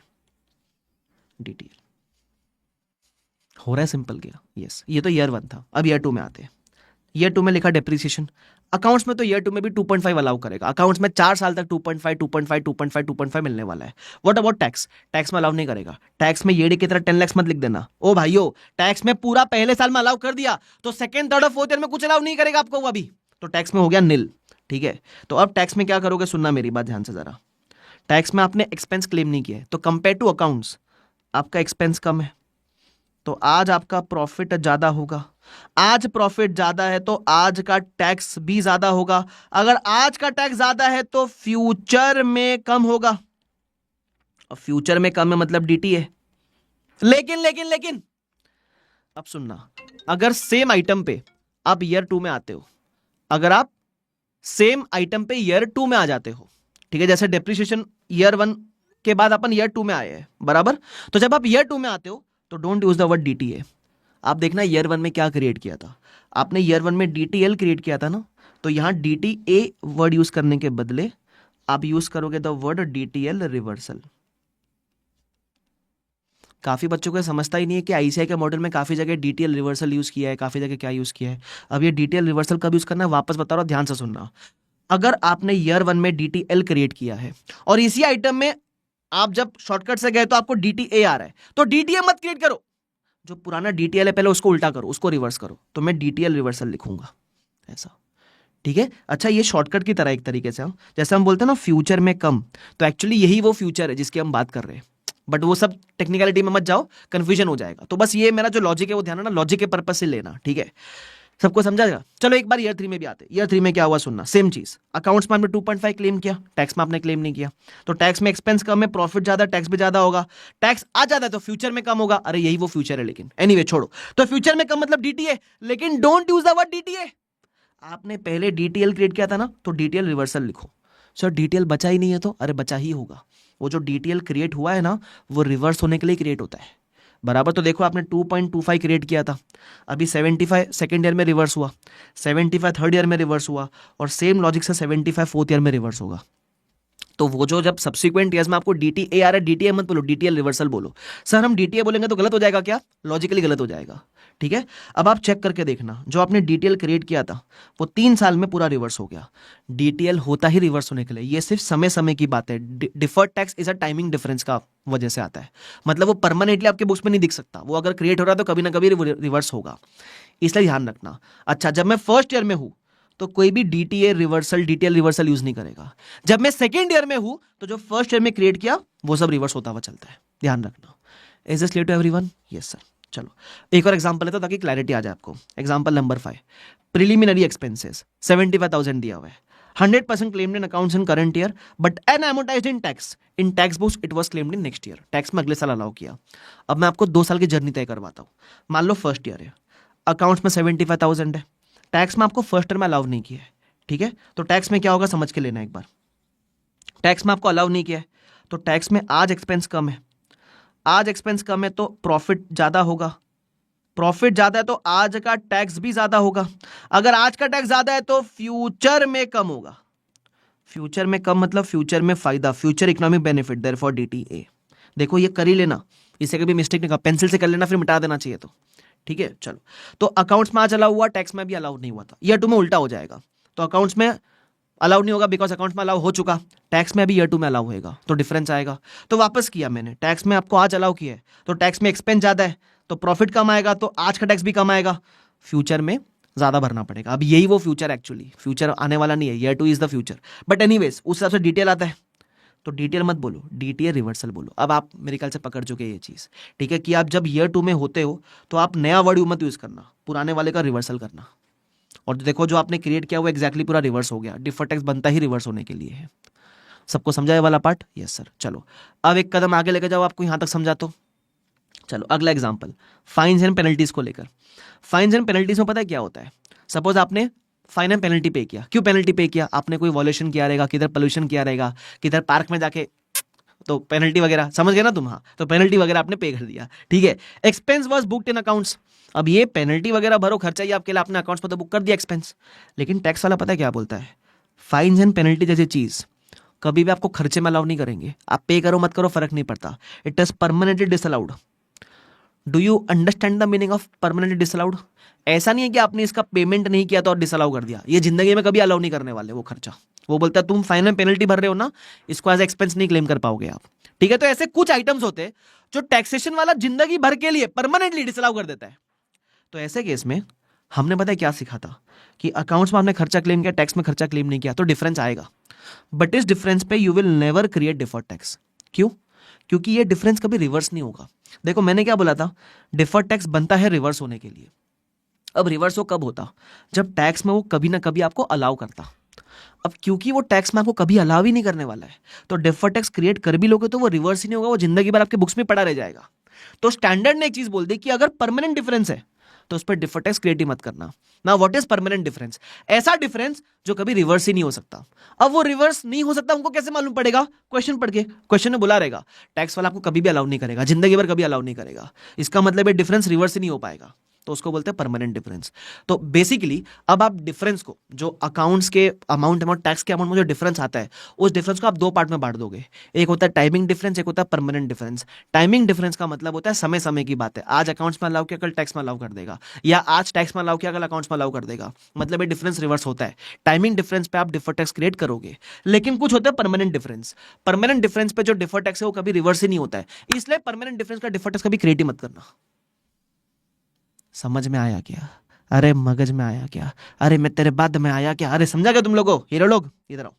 डीटीएल हो रहा है सिंपल क्या? यस, ये तो ईयर 1 था। अब ईयर 2 में आते हैं। ईयर 2 में लिखा डेप्रीसिएशन, अकाउंट्स में तो ईयर 2 में भी 2.5 अलाउ करेगा, अकाउंट्स में 4 साल तक 2.5 2.5 2.5 2.5 मिलने वाला है। What about tax? टैक्स में अलाउ नहीं करेगा, टैक्स में येड़ी की तरह 10 lakhs मत लिख देना ओ भाइयों, टैक्स में पूरा पहले साल में अलाउ कर दिया तो सेकंड थर्ड और फोर्थ ईयर में कुछ अलाउ नहीं करेगा आपको अभी, तो टैक्स में हो गया नील। ठीक है, तो अब टैक्स में क्या करोगे सुनना मेरी बात ध्यान से जरा। टैक्स में आपने एक्सपेंस क्लेम नहीं किया है तो कंपेयर टू अकाउंट्स आपका एक्सपेंस कम है, तो आज आपका प्रॉफिट ज्यादा होगा, आज प्रॉफिट ज्यादा है तो आज का टैक्स भी ज्यादा होगा, अगर आज का टैक्स ज्यादा है तो फ्यूचर में कम होगा, और फ्यूचर में कम है मतलब डीटी है। लेकिन लेकिन लेकिन अब सुनना, अगर सेम आइटम पे आप ईयर 2 में आते हो, अगर आप सेम आइटम पे ईयर 2 में आ जाते हो, ठीक है, जैसे डेप्रीशिएशन ईयर 1 के बाद अपन ईयर 2 में आए हैं बराबर, तो जब आप ईयर 2 में आते हो तो don't use the word DTA. आप देखना ईयर 1 में क्या क्रिएट किया था, आपने ईयर 1 में डीटीएल क्रिएट किया था ना, तो यहां डीटीए वर्ड यूज करने के बदले आप यूज करोगे द वर्ड डीटीएल रिवर्सल। काफी बच्चों को समझता ही नहीं है कि आईसीआई के मॉडल में काफी जगह डीटीएल रिवर्सल यूज किया है, काफी जगह क्या यूज किया है। अब ये डीटीएल रिवर्सल कब यूज करना है वापस बता रहा हूं, ध्यान से सुनना। अगर आपने ईयर 1 में डीटीएल क्रिएट किया है और इसी आइटम में आप जब शॉर्टकट से गए तो आपको डीटीए आ रहा है, तो डीटीए मत क्रिएट करो, जो पुराना डीटीएल है पहले उसको उल्टा करो, उसको रिवर्स करो, तो मैं डीटीएल रिवर्सल लिखूंगा ऐसा। ठीक है, अच्छा ये शॉर्टकट की तरह एक तरीके से, जैसे हम बोलते हैं ना फ्यूचर में कम, तो एक्चुअली यही वो फ्यूचर है जिसकी हम बात कर रहे हैं, बट वो सब टेक्निकलिटी में मत जाओ, कंफ्यूजन हो जाएगा। तो बस ये मेरा जो लॉजिक है वो ध्यान रखना, लॉजिक के पर्पज से लेना। ठीक है, सबको समझा जाएगा। चलो एक बार ईयर 3 में भी आते। ईयर 3 में क्या हुआ सुनना, सेम चीज, अकाउंट्स में आपने 2.5 क्लेम किया, टैक्स में आपने क्लेम नहीं किया, तो टैक्स में एक्सपेंस कम है, प्रॉफिट ज्यादा, टैक्स भी ज्यादा होगा, टैक्स आ जाता है तो फ्यूचर में कम होगा। अरे यही वो फ्यूचर है, लेकिन एनीवे छोड़ो, तो फ्यूचर में कम मतलब डीटीए, लेकिन don't use the word DTA. आपने पहले डीटीएल क्रिएट किया था ना, तो डीटीएल रिवर्सल लिखो। सर डीटीएल बचा ही नहीं है तो, अरे बचा ही होगा, वो जो डीटीएल क्रिएट हुआ है ना वो रिवर्स होने के लिए क्रिएट होता है बराबर। तो देखो आपने 2.25 क्रिएट किया था, अभी 75 सेकेंड ईयर में रिवर्स हुआ, 75 थर्ड ईयर में रिवर्स हुआ, और सेम लॉजिक से 75 फोर्थ ईयर में रिवर्स होगा। तो वो जो जब सब्सिक्वेंट ईयर्स में आपको डीटीए आ रहा है, डीटीए मत बोलो, डीटीएल रिवर्सल बोलो। सर हम डीटीए बोलेंगे तो गलत हो जाएगा क्या? लॉजिकली गलत हो जाएगा। ठीक है, अब आप चेक करके देखना, जो आपने डीटीएल क्रिएट किया था वो 3 साल में पूरा रिवर्स हो गया। डीटीएल होता ही रिवर्स होने के लिए, ये सिर्फ समय समय की बात है। Deferred tax is a timing difference का वजह से आता है, मतलब वो परमानेंटली आपके बुक्स में नहीं दिख सकता, वो अगर क्रिएट हो रहा है तो कभी ना कभी रिवर्स होगा, इसलिए ध्यान रखना। अच्छा, जब मैं फर्स्ट ईयर में हूं तो कोई भी DTA reversal DTL reversal use नहीं करेगा। जब मैं सेकेंड ईयर में हूं तो जो फर्स्ट ईयर में क्रिएट किया वो सब रिवर्स होता हुआ चलता है, ध्यान रखना। Is this clear to everyone? Yes sir. चलो एक और एग्जांपल लेता हूं ताकि क्लैरिटी आ जाए आपको। एग्जांपल नंबर 5, प्रिलिमिनरी एक्सपेंसेस 75,000 दिया हुआ है, 100% claimed in accounts in current year but unamortized in tax. In tax books it was claimed in next year. Tax में अगले साल अलाउ किया। अब मैं आपको 2 साल की जर्नी तय करवाता हूँ। मान लो फर्स्ट ईयर है, अकाउंट्स में 75,000 है, टैक्स में आपको फर्स्ट ईयर में अलाउ नहीं किया है, ठीक है। तो टैक्स में क्या होगा समझ के लेना एक बार। टैक्स में आपको अलाउ नहीं किया है तो टैक्स में आज एक्सपेंस कम है, आज एक्सपेंस कम है तो प्रॉफिट ज्यादा होगा, प्रॉफिट ज्यादा है तो आज का टैक्स भी ज्यादा होगा। अगर आज का टैक्स ज्यादा है तो फ्यूचर में कम होगा। फ्यूचर में कम मतलब फ्यूचर में फायदा, future economic benefit, therefore DTA। देखो ये कर ही लेना, इसे कभी मिस्टेक नहीं कर, पेंसिल से कर लेना फिर मिटा देना चाहिए तो, ठीक है। चलो तो अकाउंट्स में आज अलाउ हुआ, टैक्स में भी अलाउ नहीं हुआ था, ईयर 2 में उल्टा हो जाएगा। तो अकाउंट्स में अलाउ नहीं होगा बिकॉज अकाउंट्स में अलाउ हो चुका, टैक्स में अभी ईयर 2 में अलाउ होएगा, तो डिफरेंस आएगा। तो वापस किया मैंने, टैक्स में आपको आज अलाउ किया है तो टैक्स में एक्सपेंस ज्यादा है तो प्रॉफिट कम आएगा, तो आज का टैक्स भी कम आएगा, फ्यूचर में ज्यादा भरना पड़ेगा। अब यही वो फ्यूचर, एक्चुअली फ्यूचर आने वाला नहीं है, year 2 is the future. But anyways उस हिसाब से डिटेल आता है, तो डिटेल मत बोलो, DTA रिवर्सल बोलो। अब आप मेरे ख्याल से पकड़ चुके ये चीज, ठीक है, कि आप जब ईयर 2 में होते हो तो आप नया वर्ड मत यूज करना, पुराने वाले का रिवर्सल करना। और देखो जो आपने क्रिएट किया वो एग्जैक्टली पूरा रिवर्स हो गया, डिफर टैक्स बनता ही रिवर्स होने के लिए है। सबको समझा ये वाला पार्ट? Yes sir. चलो अब एक कदम आगे लेके जाओ, आपको यहां तक समझा तो चलो अगला एग्जांपल, फाइन्स एंड पेनल्टीज को लेकर। फाइन्स एंड पेनल्टीज में पता है क्या होता है? सपोज आपने फाइन एंड पेनल्टी पे किया, क्यों पेनल्टी पे किया? आपने कोई वॉल्यूशन किया रहेगा, किधर पोल्यूशन किया रहेगा, किधर पार्क में जाके, तो पेनल्टी वगैरह, समझ गए ना तुम? हाँ, तो पेनल्टी वगैरह आपने पे कर दिया, ठीक है। Expense was booked in accounts, अब ये पेनल्टी वगैरह भरो, खर्चा ही आपके लिए, आपने अकाउंट्स में तो बुक कर दिया एक्सपेंस। लेकिन टैक्स वाला पता है क्या बोलता है? फाइन्स एंड पेनल्टी जैसी चीज कभी भी आपको खर्चे में अलाउ नहीं करेंगे, आप पे करो मत करो फर्क नहीं पड़ता, it is permanently disallowed. Do you understand the meaning of permanently disallowed? ऐसा नहीं है कि आपने इसका पेमेंट नहीं किया तो और डिसअलाउ कर दिया, ये जिंदगी में कभी अलाउ नहीं करने वाले वो खर्चा। वो बोलता है तुम फाइन एंड पेनल्टी भर रहे हो ना, इसको एज एक्सपेंस नहीं क्लेम कर पाओगे आप, ठीक है। तो ऐसे कुछ आइटम्स होते हैं जो टैक्सेशन वाला जिंदगी भर के लिए परमानेंटली डिसअलाउ कर देता है। तो ऐसे केस में हमने पता है क्या सीखा था कि अकाउंट्स में आपने खर्चा क्लेम किया, टैक्स में खर्चा क्लेम नहीं किया, तो डिफरेंस आएगा। बट इस डिफरेंस पे you will never create deferred tax. क्यों? क्योंकि ये डिफरेंस कभी रिवर्स नहीं होगा। देखो मैंने क्या बोला था, डिफर्ड टैक्स बनता है रिवर्स होने के लिए। अब रिवर्स वो कब होता? जब टैक्स में वो कभी ना कभी आपको अलाउ करता। अब क्योंकि वो टैक्स में आपको कभी अलाउ ही नहीं करने वाला है, तो डिफर्ड टैक्स क्रिएट कर भी लोगे तो वो रिवर्स ही नहीं होगा, वो जिंदगी भर आपके बुक्स में पड़ा रह जाएगा। तो स्टैंडर्ड ने एक चीज बोल दी कि अगर परमानेंट डिफरेंस है तो उस पर डिफर्ड टैक्स क्रिएट ही मत करना। ना व्हाट इज परमानेंट डिफरेंस? ऐसा डिफरेंस जो कभी रिवर्स ही नहीं हो सकता। अब वो रिवर्स नहीं हो सकता उनको कैसे मालूम पड़ेगा? क्वेश्चन पढ़ के, क्वेश्चन में बुला रहेगा टैक्स वाला आपको कभी भी अलाउ नहीं करेगा, जिंदगी भर कभी अलाउ नहीं करेगा, इसका मतलब है डिफरेंस रिवर्स ही नहीं हो पाएगा, तो उसको बोलते हैं परमानेंट डिफरेंस। तो बेसिकली अब आप डिफरेंस को, जो अकाउंट्स के अमाउंट अमाउंट टैक्स के अमाउंट में जो डिफरेंस आता है, उस डिफरेंस को आप 2 पार्ट में बांट दोगे। एक होता है टाइमिंग डिफरेंस, एक होता है परमानेंट डिफरेंस। टाइमिंग डिफरेंस का मतलब होता है समय समय की बात है, आज अकाउंट्स में अलाउ किया कल टैक्स में अलाउ कर देगा, या आज टैक्स में अलाउ किया कल अकाउंट्स में अलाउ कर देगा, मतलब ये डिफरेंस रिवर्स होता है। टाइमिंग डिफरेंस पे आप डिफर टैक्स क्रिएट करोगे। लेकिन कुछ होता है परमानेंट डिफरेंस, परमानेंट डिफरेंस पे जो डिफर टैक्स है वो कभी रिवर्स ही नहीं होता है, इसलिए परमानेंट डिफरेंस का डिफर टैक्स कभी क्रिएट ही मत करना। समझ में आया क्या? अरे मगज में आया क्या? अरे मैं तेरे बाद में आया क्या? अरे समझा क्या तुम लोगों? हीरो लोग इधर आओ।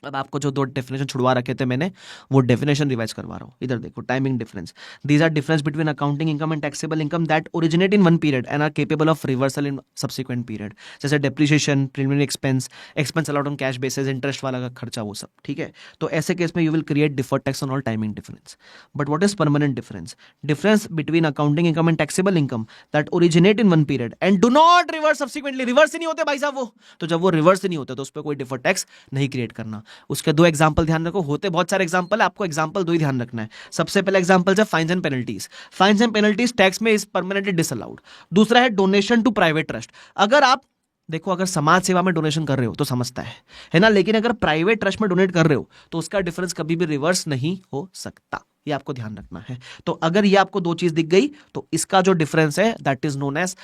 अब आपको जो 2 डेफिनेशन छुड़वा रखे थे मैंने, वो डेफिनेशन रिवाइज करवा रहा हूँ। इधर देखो, timing difference, these are difference between accounting income and taxable income that originate in one period and are capable of reversal in subsequent period. जैसे depreciation, preliminary expense, expense allowed on cash basis, interest वाला का खर्चा, वो सब, ठीक है। तो ऐसे केस में you will create deferred tax on all timing difference. But what is permanent difference? Difference between accounting income and taxable income that originate in one period and do not reverse subsequently. Reverse ही नहीं होते भाई साहब वो, तो जब वो reverse ही नहीं होते तो उस पर कोई डिफर्ड टैक्स नहीं क्रिएट करना। उसके 2 एग्जाम्पल ध्यान रखो, होते बहुत सारे एग्जांपल है, आपको एग्जांपल 2 ही ध्यान रखना है। सबसे पहला एग्जांपल है fines and penalties. Fines and penalties tax में इज परमानेंटली डिसअलाउड। दूसरा है डोनेशन टू प्राइवेट ट्रस्ट। अगर आप देखो, अगर समाज सेवा में डोनेशन कर रहे हो तो समझता है ना, लेकिन अगर प्राइवेट ट्रस्ट में डोनेट कर रहे हो तो उसका डिफरेंस कभी भी रिवर्स नहीं हो सकता, ये आपको ध्यान रखना है। तो अगर ये आपको 2 चीज दिख गई तो इसका जो डिफरेंस है that is known as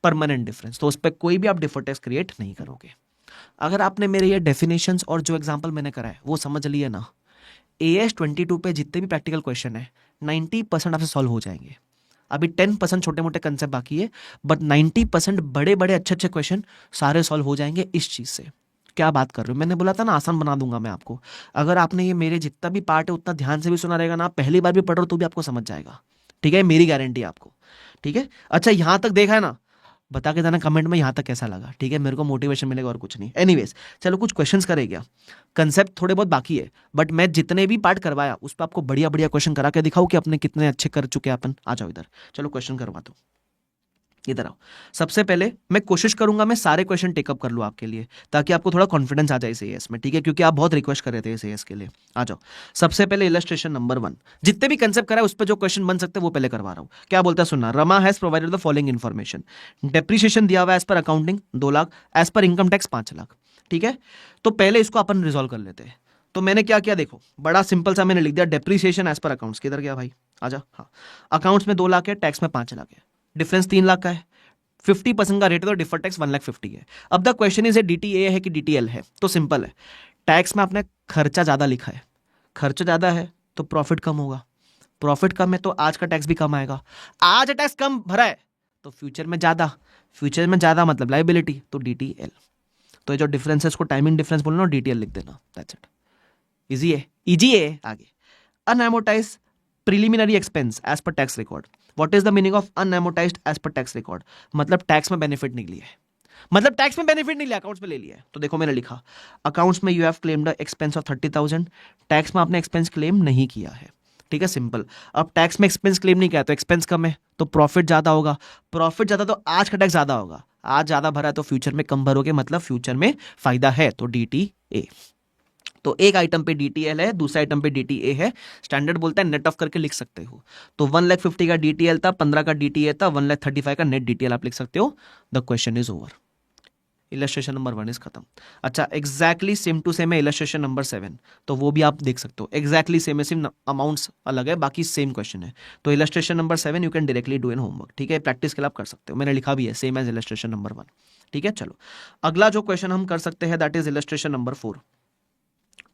permanent difference, तो उस पर कोई भी आप डिफर्ड टैक्स क्रिएट नहीं करोगे। अगर आपने मेरे ये डेफिनेशंस और जो एग्जांपल मैंने करा है वो समझ लिए ना, AS 22 पे जितने भी प्रैक्टिकल क्वेश्चन है 90% आपसे सॉल्व हो जाएंगे। अभी 10% छोटे मोटे कंसेप्ट बाकी है, बट 90% बड़े बड़े अच्छे अच्छे क्वेश्चन सारे सॉल्व हो जाएंगे इस चीज से। क्या बात कर रहे हो? मैंने बोला था ना आसान बना दूंगा मैं आपको। अगर आपने ये मेरे जितना भी पार्ट है उतना ध्यान से भी सुना रहेगा ना, पहली बार भी पढ़ रहे हो तो भी आपको समझ जाएगा, ठीक है, मेरी गारंटी है आपको। ठीक है, अच्छा यहां तक देखा है ना, बता के देना कमेंट में यहां तक कैसा लगा, ठीक है, मेरे को मोटिवेशन मिलेगा और कुछ नहीं। एनीवेज चलो कुछ क्वेश्चंस करे क्या, कंसेप्ट थोड़े बहुत बाकी है, बट मैं जितने भी पार्ट करवाया उस पर आपको बढ़िया बढ़िया क्वेश्चन करा के दिखाऊं कि अपने कितने अच्छे कर चुके हैं अपन। आ जाओ इधर, चलो क्वेश्चन करवा दो, इधर आओ। सबसे पहले मैं कोशिश करूंगा मैं सारे क्वेश्चन टेकअप कर लूँ आपके लिए, ताकि आपको थोड़ा कॉन्फिडेंस आ जाए इस एएस में, ठीक है, क्योंकि आप बहुत रिक्वेस्ट कर रहे थे इस एएस के लिए। आ जाओ, सबसे पहले इलस्ट्रेशन नंबर 1, जितने भी कंसेप्ट करा है उस पर जो क्वेश्चन बन सकते हैं वो पहले करवा रहा हूं। क्या बोलता है सुनना, Rama has provided the following information, depreciation दिया हुआ है as per accounting 2 lakh, as पर इनकम टैक्स 5 लाख, ठीक है। तो पहले इसको अपन रिजॉल्व कर लेते हैं। तो मैंने क्या किया देखो, बड़ा सिंपल सा मैंने लिख दिया डेप्रिसिएशन एज पर अकाउंट्स, किधर गया भाई, आजा, हाँ, अकाउंट्स में 2 लाख है, टैक्स में 5 लाख है, डिफरेंस 3 लाख का है, 50% का रेट है तो डिफर टैक्स 1,50,000 है। अब द क्वेश्चन इज डीटीए है कि डीटीएल है, तो सिंपल है, टैक्स में आपने खर्चा ज्यादा लिखा है, खर्चा ज्यादा है तो प्रॉफिट कम होगा, प्रॉफिट कम है तो आज का टैक्स भी कम आएगा, आज टैक्स कम भरा है तो फ्यूचर में ज्यादा, फ्यूचर में ज्यादा मतलब लाइबिलिटी, तो डीटीएल। तो ये जो डिफरेंस है इसको टाइमिंग डिफरेंस बोलना और डीटीएल लिख देना, दैट्स इट, इजी है, इजी है। आगे, unamortised preliminary expense as per tax record, what is the meaning of unamortised as per tax record, मतलब टैक्स में बेनिफिट नहीं लिया है, मतलब टैक्स में बेनिफिट नहीं लिया, अकाउंट्स में ले लिया है। तो देखो मैंने लिखा, अकाउंट्स में you have claimed expense of 30,000, tax में आपने एक्सपेंस क्लेम नहीं किया है, ठीक है, सिंपल। अब टैक्स में एक्सपेंस क्लेम नहीं किया तो एक्सपेंस कम है तो प्रॉफिट ज्यादा होगा, प्रॉफिट ज्यादा तो आज का टैक्स ज्यादा होगा, आज ज्यादा भरा है तो फ्यूचर में कम भरोगे, मतलब फ्यूचर में फायदा है, तो डीटीए। तो एक आइटम पे डीटीएल है, दूसरे आइटम पे डीटीए है, स्टैंडर्ड बोलता है नेट ऑफ करके लिख सकते हो। तो 1,50,000 का डीटीएल था, 15 का डीटीए था, 1,35,000 का नेट डीटीएल आप लिख सकते हो। The question is over, illustration number 1 is खत्म। अच्छा, एग्जैक्टली सेम टू सेम है इलस्ट्रेशन नंबर 7, तो वो भी आप देख सकते हो, एग्जैक्टली सेम है, सिर्फ अमाउंट्स अलग है, बाकी सेम क्वेश्चन है। तो illustration number 7 you can directly do in homework, ठीक है, प्रैक्टिस के लिए आप कर सकते हो, मैंने लिखा भी है सेम एज इलस्ट्रेशन नंबर 1, ठीक है। चलो अगला जो क्वेश्चन हम कर सकते हैं दैट इज इलस्ट्रेशन नंबर 4,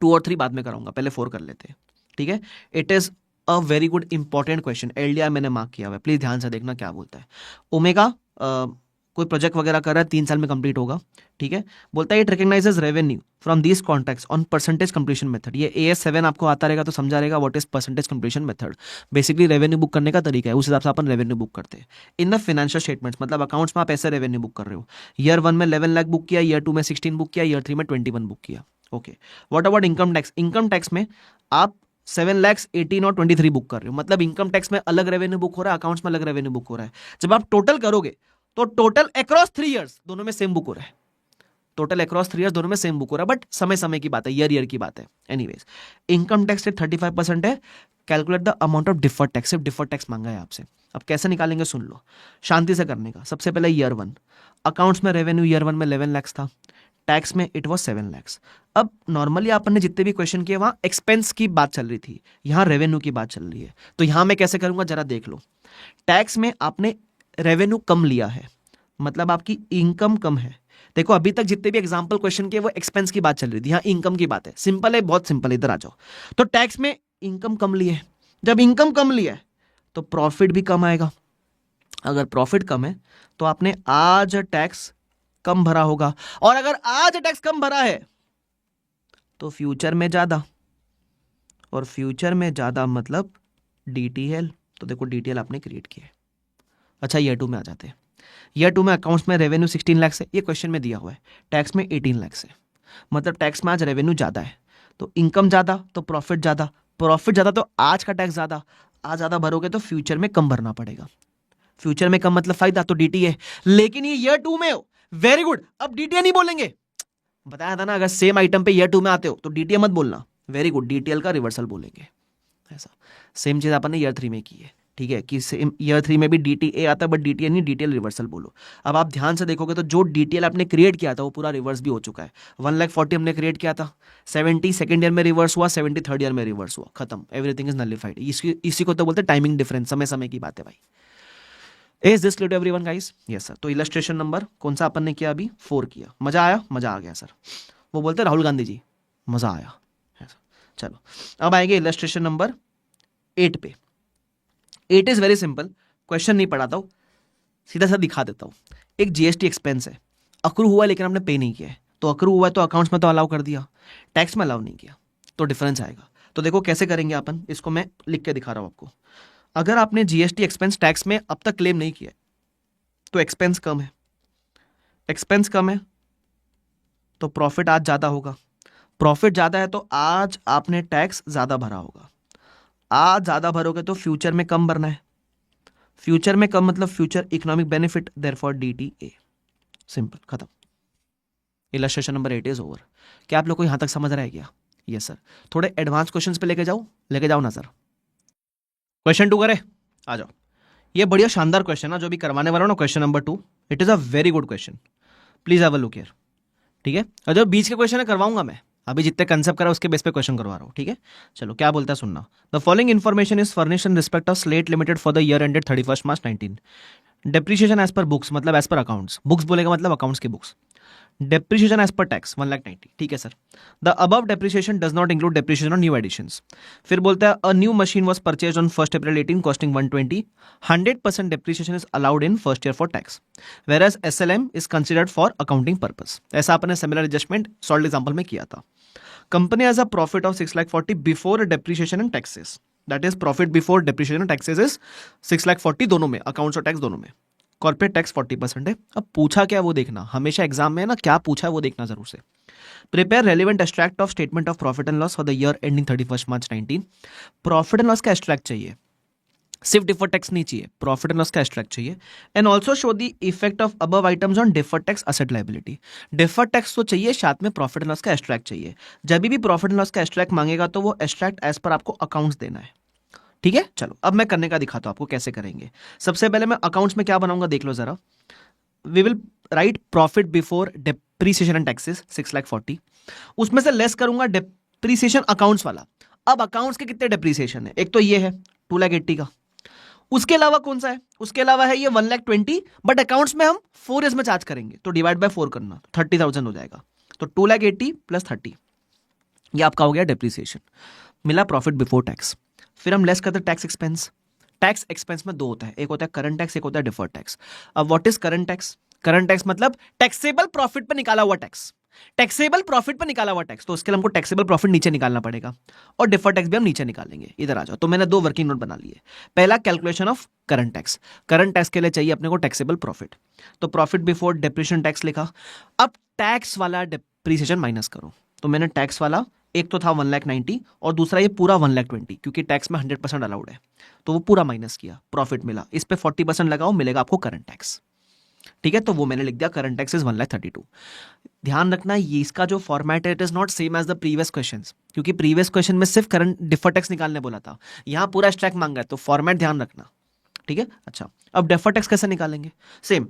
2 और 3 बाद में कराऊंगा, पहले 4 कर लेते हैं, ठीक है। It is a very good important question, LDR मैंने मार्क किया हुआ है, प्लीज ध्यान से देखना क्या बोलता है। ओमेगा कोई प्रोजेक्ट वगैरह कर रहा है, 3 साल में कंप्लीट होगा, ठीक है। बोलता है it recognises revenue from this contracts on percentage completion method, ये AS7 आपको आता रहेगा तो समझा रहेगा what is percentage completion method, basically revenue book करने का तरीका है, उस हिसाब से अपन रेवेन्यू बुक करते हैं। इन द फाइनेंशियल स्टेटमेंट्स, मतलब अकाउंट्स में आप ऐसे रेवेन्यू बुक कर रहे हो, ईयर 1 में 11 लाख बुक किया, ईयर 2 में 16 बुक किया, ईयर 3 में 21 बुक किया, okay. What about income tax, income tax में आप 7,18,000 और 23 बुक कर रहे हो, मतलब इनकम टैक्स में अलग रेवेन्यू बुक हो रहा है, अकाउंट्स में अलग रेवेन्यू बुक हो रहा है। जब आप टोटल करोगे तो टोटल अक्रॉस 3 इयर्स दोनों में सेम बुक हो रहा है, टोटल अक्रॉस 3 इयर्स दोनों में सेम बुक हो रहा है, बट समय समय की बात है, ईयर की बात है। एनीवेज, इनकम टैक्स रेट 35% है, calculate the amount of deferred tax, सिर्फ डिफर्ड टैक्स मांगा है आपसे। अब कैसे निकालेंगे सुन लो, शांति से करने का। सबसे पहले ईयर 1, अकाउंट्स में रेवेन्यू ईयर 1 में 11 लाख था, टैक्स में इट वाज 7 लाख। अब नॉर्मली आपने जितने भी क्वेश्चन किए वहां एक्सपेंस की बात चल रही थी, यहां रेवेन्यू की बात चल रही है, तो यहां मैं कैसे करूंगा जरा देख लो। टैक्स में आपने रेवेन्यू कम लिया है, मतलब आपकी इनकम कम है। देखो अभी तक जितने भी एग्जांपल क्वेश्चन किए वो एक्सपेंस की बात चल रही थी, यहां इनकम की बात है, सिंपल है, बहुत सिंपल है, इधर आ जाओ। तो टैक्स में इनकम कम ली है, जब इनकम कम लिया है तो प्रॉफिट भी कम आएगा, अगर प्रॉफिट कम है तो आपने आज टैक्स कम भरा होगा, और अगर आज टैक्स कम भरा है तो फ्यूचर में ज्यादा, और फ्यूचर में ज्यादा मतलब डीटीएल। तो देखो डीटीएल आपने क्रिएट किया है। अच्छा ईयर 2 में आ जाते हैं, ईयर 2 में अकाउंट्स में रेवेन्यू 16 लाख से, ये क्वेश्चन में दिया हुआ है, टैक्स में 18 लाख से, मतलब टैक्स में आज रेवेन्यू ज्यादा है तो इनकम ज्यादा तो प्रॉफिट ज्यादा, प्रॉफिट ज्यादा तो आज का टैक्स ज्यादा, आज ज्यादा भरोगे तो फ्यूचर में कम भरना पड़ेगा, फ्यूचर में कम मतलब फायदा, तो डीटीए। लेकिन ये ईयर 2 में हो, वेरी गुड, अब डीटीए नहीं बोलेंगे, बताया था ना, अगर सेम आइटम पे ईयर 2 में आते हो तो डीटीए मत बोलना, वेरी गुड, डीटीएल का रिवर्सल बोलेंगे। ऐसा सेम चीज अपन ने ईयर 3 में की है, ठीक है, कि सेम ईयर 3 में भी डीटीए आता है बट डीटीए नहीं, डीटीएल रिवर्सल बोलो। अब आप ध्यान से देखोगे तो जो डीटीएल आपने क्रिएट किया था वो पूरा रिवर्स भी हो चुका है। 1,40,000 हमने क्रिएट किया था, 70 सेकंड ईयर में रिवर्स हुआ, 70 थर्ड ईयर में रिवर्स हुआ, खत्म, एवरीथिंग इज नलिफाइड। इसी को तो बोलते हैं टाइमिंग डिफरेंस, समय समय की बात है भाई। Is this clear to everyone guys? Yes sir. तो इलस्ट्रेशन नंबर कौन सा अपन ने किया अभी? 4 किया। मजा आया? मजा आ गया सर। वो बोलते राहुल गांधी जी मजा आया। चलो अब आएंगे इलस्ट्रेशन नंबर 8 पे। 8 इज वेरी सिंपल, क्वेश्चन नहीं पढ़ाता हूं, सीधा सा दिखा देता हूं। एक जीएसटी एक्सपेंस है, अक्रू हुआ है लेकिन हमने पे नहीं किया है, तो अक्रू हुआ है तो अकाउंट्स में तो अलाउ कर दिया, टैक्स में अलाउ नहीं किया, तो डिफरेंस आएगा। तो देखो कैसे करेंगे अपन, इसको मैं लिख के दिखा रहा हूं आपको। अगर आपने जीएसटी एक्सपेंस टैक्स में अब तक क्लेम नहीं किया तो एक्सपेंस कम है, एक्सपेंस कम है तो प्रॉफिट आज ज्यादा होगा, प्रॉफिट ज्यादा है तो आज आपने टैक्स ज्यादा भरा होगा, आज ज्यादा भरोगे तो फ्यूचर में कम भरना है, फ्यूचर में कम मतलब future economic benefit, therefore DTA. Simple, खत्म। Illustration number 8 is over. क्या आप लोग को यहां तक समझ रहा है क्या? Yes sir. थोड़े एडवांस क्वेश्चंस पे लेके जाओ ना सर। क्वेश्चन 2 करे, आ जाओ। ये बढ़िया शानदार क्वेश्चन ना जो भी करवाने वाला हूं ना, question number 2, it is a very good question, please have a look here. ठीक है, और जो बीच के क्वेश्चन करवाऊंगा मैं, अभी जितने कंसेप्ट करा उसके बेस पे क्वेश्चन करवा रहा हूँ। ठीक है, चलो क्या बोलता है सुनना। The following information is furnished in respect of Slate Limited for the year ended 31 March 19। Depreciation as per books मतलब एज पर अकाउंट्स, बुक्स बोलेगा मतलब अकाउंट्स की books. Depreciation as per tax 1,90,000। ठीक है sir. The above depreciation does not include depreciation on new additions. फिर बोलता है a new machine was purchased on 1 April 18 costing 120, 100% depreciation is allowed in first year for tax, where SLM is considered for accounting purpose. ऐसा आपने similar adjustment salt example में किया था। Company has a profit of 6,40,000 before depreciation and taxes, that is profit before depreciation and taxes is 6,40,000 दोनों में, accounts और tax दोनों में। कॉर्पोरेट टैक्स 40% है। अब पूछा क्या वो देखना, हमेशा एग्जाम में ना क्या पूछा है वो देखना जरूर से। Prepare relevant extract of statement of profit and loss for the year ending 31 March 19। Profit and loss का एक्सट्रैक्ट चाहिए, सिर्फ डिफर्ड टैक्स नहीं चाहिए, प्रॉफिट एंड लॉस का एक्सट्रैक्ट चाहिए। And also show the effect of above items on deferred tax asset liability. Deferred tax तो चाहिए, साथ में प्रॉफिट एंड लॉस का एक्सट्रैक्ट चाहिए। जब भी प्रॉफिट एंड लॉस का एक्सट्रैक्ट मांगेगा तो वो एक्सट्रैक्ट एज पर आपको अकाउंट्स देना है। ठीक है, चलो अब मैं करने का दिखाता हूं आपको कैसे करेंगे। सबसे पहले मैं अकाउंट्स में क्या बनाऊंगा देख लो जरा। We will write profit before depreciation and taxes 6,40,000, उसमें से लेस करूंगा डेप्रीसिएशन अकाउंट्स वाला। अब अकाउंट्स के कितने डेप्रीसिएशन है, एक तो ये है 2,80,000 का, उसके अलावा कौन सा है, उसके अलावा है ये 1,20,000, बट अकाउंट्स में हम 4 ईयर्स में चार्ज करेंगे तो डिवाइड बाय 4 करना, 30,000 हो जाएगा। तो 2,80,000 प्लस 30, ये आपका हो गया डेप्रीसिएशन, मिला प्रॉफिट बिफोर टैक्स। फिर हम लेस करते हैं टैक्स एक्सपेंस। टैक्स एक्सपेंस में 2 होता है, एक होता है करंट टैक्स, एक होता है डिफर्ड टैक्स। अब what is current tax? Current tax मतलब टैक्सेबल प्रॉफिट पर निकाला हुआ टैक्स, टैक्सेबल प्रॉफिट पर निकाला हुआ टैक्स, तो उसके लिए हमको टैक्सेबल प्रॉफिट नीचे निकालना पड़ेगा और डिफर्ड टैक्स भी हम नीचे निकालेंगे। इधर आ जाओ, तो मैंने 2 वर्किंग नोट बना लिए। पहला calculation of current tax, current tax के लिए चाहिए अपने को टैक्सेबल प्रॉफिट, तो प्रॉफिट बिफोर डेप्रिसिएशन टैक्स लिखा। अब टैक्स वाला डेप्रिसिएशन माइनस करो, तो मैंने टैक्स वाला एक तो था 1,90,000 और दूसरा ये पूरा 1,20,000, क्योंकि टैक्स में 100% अलाउड है, तो वो पूरा माइनस किया, प्रॉफिट मिला, इस पे 40% लगाओ, मिलेगा आपको करंट टैक्स। ठीक है, तो वो मैंने लिख दिया करंट टैक्स इज 1,32,000। ध्यान रखना ये इसका जो फॉर्मेट है it is not same as the previous questions, क्योंकि प्रीवियस क्वेश्चन में सिर्फ करंट डिफर्ड टैक्स निकालने बोला था, यहां पूरा स्ट्रैक मांगा है, तो फॉर्मेट ध्यान रखना। ठीक है, अच्छा अब डिफर्ड टैक्स कैसे निकालेंगे? सेम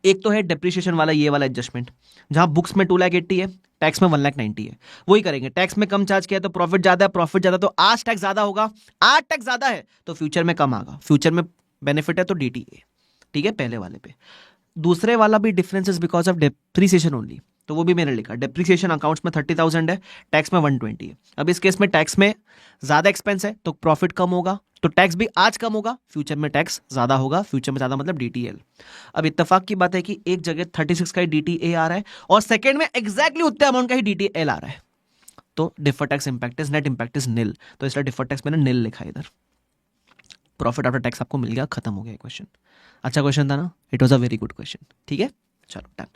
एक तो है डेप्रिसिएशन वाला, ये वाला एडजस्टमेंट, जहां बुक्स में 2,80,000 है, टैक्स में 1,90,000 है, वही करेंगे। टैक्स में कम चार्ज किया तो प्रॉफिट ज्यादा है, प्रॉफिट ज्यादा तो आज टैक्स ज्यादा होगा, आज टैक्स ज्यादा है तो फ्यूचर में कम आएगा, फ्यूचर में बेनिफिट है तो डीटीए। ठीक है, पहले वाले पे। दूसरे वाला भी difference is because of depreciation only, तो वो भी मैंने लिखा, डेप्रिसिएशन अकाउंट्स में 30,000 है, टैक्स में 120 है। अब इस केस में टैक्स में ज्यादा एक्सपेंस है तो प्रॉफिट कम होगा, तो टैक्स भी आज कम होगा, फ्यूचर में टैक्स ज्यादा होगा, फ्यूचर में ज्यादा मतलब डीटीएल। अब इत्तेफाक की बात है कि एक जगह 36 का ही डीटीए आ रहा है और सेकंड में एग्जैक्टली उतने अमाउंट का ही डीटीएल आ रहा है, तो deferred tax impact is net impact is निल, तो इसलिए डिफर्ड टैक्स मैंने निल लिखा इधर। प्रॉफिट आफ्टर टैक्स आपको मिल गया, खत्म हो गया क्वेश्चन। अच्छा क्वेश्चन था ना, it was a very good question. ठीक है, चलो डन।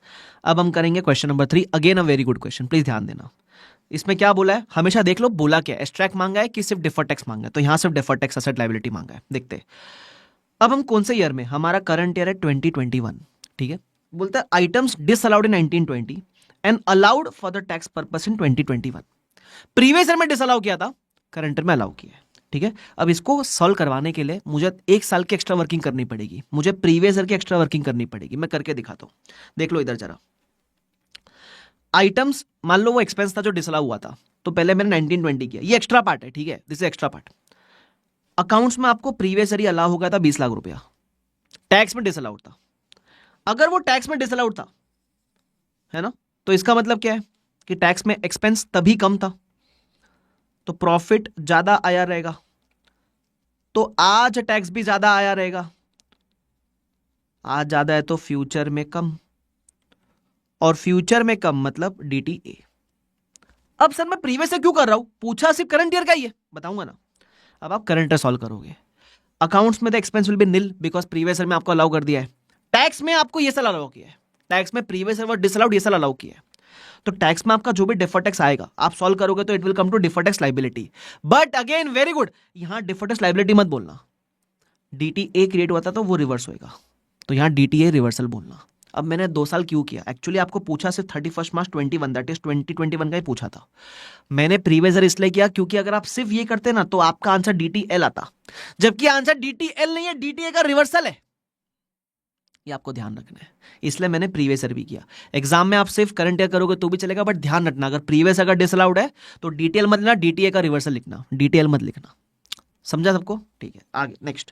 अब हम करेंगे question number 3, again a very good question, please ध्यान देना। इसमें क्या बोला है, हमेशा देख लो बोला क्या, एक्सट्रैक्ट मांगा है कि सिर्फ डिफर्ड टैक्स मांगा है, तो यहां सिर्फ डिफर्ड टैक्स असेट लायबिलिटी मांगा है। देखते हैं अब हम कौन से ईयर में, हमारा करंट ईयर है 2021। ठीक है, बोलता है items disallowed in 1920 and allowed for the tax purpose in 2021। Previous year में डिसअलाउ किया था, करंट ईयर में अलाउ किया है। ठीक है, अब इसको सॉल्व करवाने के लिए मुझे 1 साल की एक्स्ट्रा वर्किंग करनी पड़ेगी, मुझे प्रीवियस ईयर की एक्स्ट्रा वर्किंग करनी पड़ेगी, मैं करके दिखाता हूं। देख लो इधर जरा, आइटम्स मान लो वो एक्सपेंस था जो डिसअलाउ हुआ था, तो पहले मैंने 1920 किया, ये एक्स्ट्रा पार्ट है। ठीक है, this is extra part. Accounts में आपको प्रीवियस ईयर अलाउ हो गया था 20 लाख रुपया, टैक्स में डिसअलाउड था। अगर वो टैक्स में डिसअलाउड था, है ना, तो इसका मतलब क्या है कि टैक्स में एक्सपेंस तभी कम था, तो प्रॉफिट ज्यादा आया रहेगा, तो आज टैक्स भी ज्यादा आया रहेगा, आज ज्यादा है तो फ्यूचर में कम, और फ्यूचर में कम मतलब डीटीए। अब सर मैं प्रीवियस से क्यों कर रहा हूं, पूछा सिर्फ करंट ईयर का ही है, बताऊंगा ना। अब आप करंट ईयर सॉल्व करोगे। अकाउंट्स में the expense will be nil because previous year में आपको अलाउ कर दिया है। टैक्स में आपको ये साल अलाउ किया है, टैक्स में प्रीवियस ईयर डिसअलाउड, ये साल अलाउ किया है। तो टैक्स में आपका जो भी डिफर टैक्स आएगा आप सॉल्व करोगे तो it will come to defer tax liability. But again very good, यहां डिफर टैक्स लाइबिलिटी मत बोलना, डीटीए क्रिएट हुआ था तो वो रिवर्स होएगा, तो यहां डीटीए रिवर्सल बोलना। अब मैंने 2 साल क्यों किया, एक्चुअली आपको पूछा सिर्फ 31 मार्च 21, दैट इज 2021 का ही पूछा था। मैंने प्रीवियस ईयर इसलिए किया क्योंकि अगर आप सिर्फ ये करते ना तो आपका आंसर डीटीएल आता, जबकि आंसर डीटीएल नहीं है, डीटीए का रिवर्सल है, ये आपको ध्यान रखना है। इसलिए मैंने प्रीवियस ईयर भी किया। एग्जाम में आप सिर्फ करंट ईयर करोगे तो भी चलेगा, बट ध्यान रखना अगर प्रीवियस अगर डिसअलाउड है तो डीटीएल मत लेना, डीटीए का रिवर्सल लिखना, डीटीएल मत लिखना। समझा सबको? ठीक है, आगे next.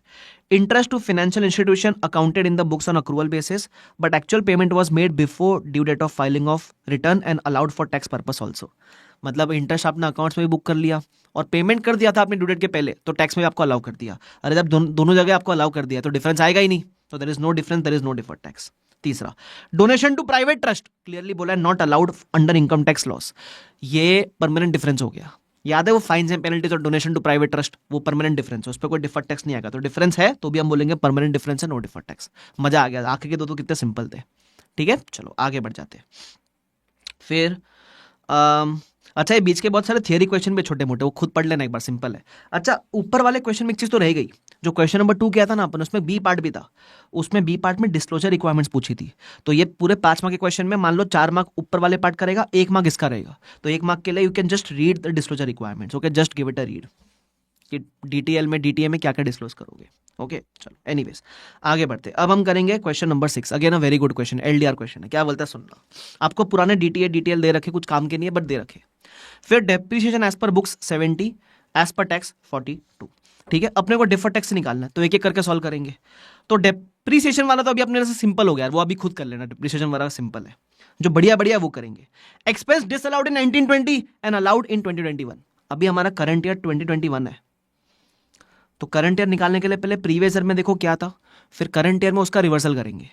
Interest to financial institution accounted in the books on accrual basis but actual payment was made before due date of filing of return and allowed for tax purpose also. मतलब interest आपने accounts में भी book कर लिया और payment कर दिया था आपने ड्यू डेट के पहले, तो टैक्स में आपको अलाउ कर दिया। अरे जब दोनों जगह आपको अलाउ कर दिया तो डिफरेंस आएगा ही नहीं, तो there is no difference, there is no deferred tax. तीसरा, donation to private trust clearly बोला है not allowed under income tax laws, ये परमानेंट डिफरेंस हो गया। याद है वो फाइन्स एंड पेनल्टीज और डोनेशन टू प्राइवेट ट्रस्ट, वो परमानेंट डिफरेंस है, उस पर कोई डिफर्ड टैक्स नहीं आएगा। तो डिफरेंस है तो भी हम बोलेंगे परमानेंट डिफरेंस है, नो डिफर्ड टैक्स। मजा आ गया, आखिर के दो तो कितने सिंपल थे। ठीक है, चलो आगे बढ़ जाते हैं। फिर अच्छा, ये बीच के बहुत सारे थियरी क्वेश्चन भी छोटे मोटे, वो खुद पढ़ लेना एक बार, सिंपल है। अच्छा, ऊपर वाले क्वेश्चन में एक चीज तो रह गई, जो क्वेश्चन नंबर 2 किया था ना अपन, उसमें बी पार्ट भी था, उसमें बी पार्ट में डिस्क्लोजर रिक्वायरमेंट्स पूछी थी। तो ये पूरे 5 मार्क के क्वेश्चन में मान लो 4 मार्क ऊपर वाले पार्ट करेगा, 1 मार्क इसका रहेगा। तो 1 मार्क के लिए you can just read the disclosure requirements, okay, just give it a read कि डीटीएल में डीटीए में क्या क्या डिस्क्लोज करोगे। ओके चलो, एनीवेज आगे बढ़ते। अब हम करेंगे question number 6, again a very good question, LDR question है। क्या बोलता है सुनना, आपको पुराने डीटीए डीटीएल दे रखे, कुछ काम के नहीं है बट दे रखे। फिर depreciation as per books 70, as per tax 42। ठीक है, अपने को डिफर टैक्स से निकालना है तो एक एक करके सॉल्व करेंगे। तो डेप्रिसिएशन वाला तो अभी अपने से सिंपल हो गया, वो अभी खुद कर लेना, डेप्रिसिएशन वाला सिंपल है, जो बढ़िया बढ़िया वो करेंगे। Expense disallowed in 1920 and allowed in 2021, अभी हमारा करंट ईयर 2021 है, तो करंट ईयर निकालने के लिए पहले प्रीवियस ईयर में देखो क्या था, फिर करंट ईयर में उसका रिवर्सल करेंगे,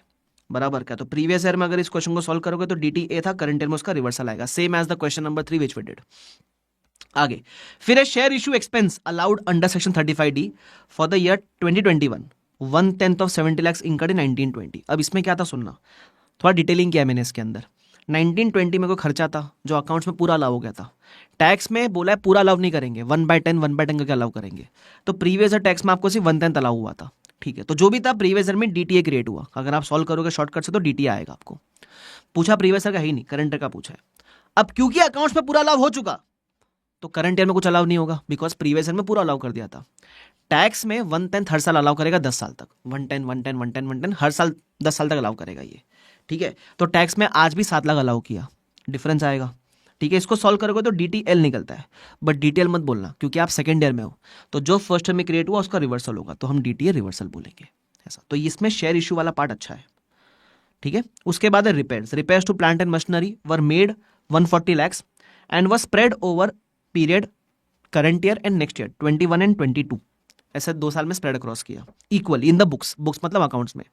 बराबर क्या। तो प्रीवियस ईयर में अगर इस क्वेश्चन को सॉल्व करोगे तो डीटीए था, करंट ईयर में उसका रिवर्सल आएगा, same as the question number 3 which we did. आगे फिर है share issue expense allowed under section 35D for the year 2021, 1/10 of 70 lakhs incurred in 1920। अब इसमें क्या था सुनना, थोड़ा डिटेलिंग किया मैंने इसके अंदर। 1920 में कोई खर्चा था जो अकाउंट्स में पूरा अलाउ हो गया था, टैक्स में बोला है पूरा अलाउ नहीं करेंगे, 1/10 करके अलाउ करेंगे। तो प्रीवियस ईयर टैक्स में आपको सिर्फ 1/10 अलाउ हुआ था। ठीक है, तो जो भी था प्रीवियस ईयर में डीटीए क्रिएट हुआ, अगर आप सॉल्व करोगे शॉर्टकट से तो डीटीए आएगा आपको। पूछा प्रीवियस ईयर का ही नहीं, करंट ईयर का पूछा है। अब क्योंकि अकाउंट्स में पूरा अलाउ हो चुका तो करंट ईयर में कुछ अलाउ नहीं होगा, बिकॉज प्रीवियस ईयर में पूरा अलाउ कर दिया था। टैक्स में 1/10 हर साल अलाउ करेगा 10 साल तक, 1/10 1/10 1/10 1/10 हर साल 10 साल तक अलाउ करेगा ये। ठीक है, तो टैक्स में आज भी 7 लाख अलाउ किया, डिफरेंस आएगा। ठीक है, इसको सॉल्व करोगे तो डीटीएल निकलता है, बट डीटीएल मत बोलना क्योंकि आप सेकंड ईयर में हो, तो जो फर्स्ट ईयर में क्रिएट हुआ उसका रिवर्सल होगा, तो हम डीटीए रिवर्सल बोलेंगे ऐसा। तो इसमें शेयर इशू वाला पार्ट अच्छा है। ठीक है, उसके बाद है repairs to plant and machinery were made 140 lakhs and were spread over period current year and next year 21 and 22, ऐसे 2 साल में स्प्रेड अक्रॉस किया इक्वली इन द बुक्स मतलब अकाउंट्स में।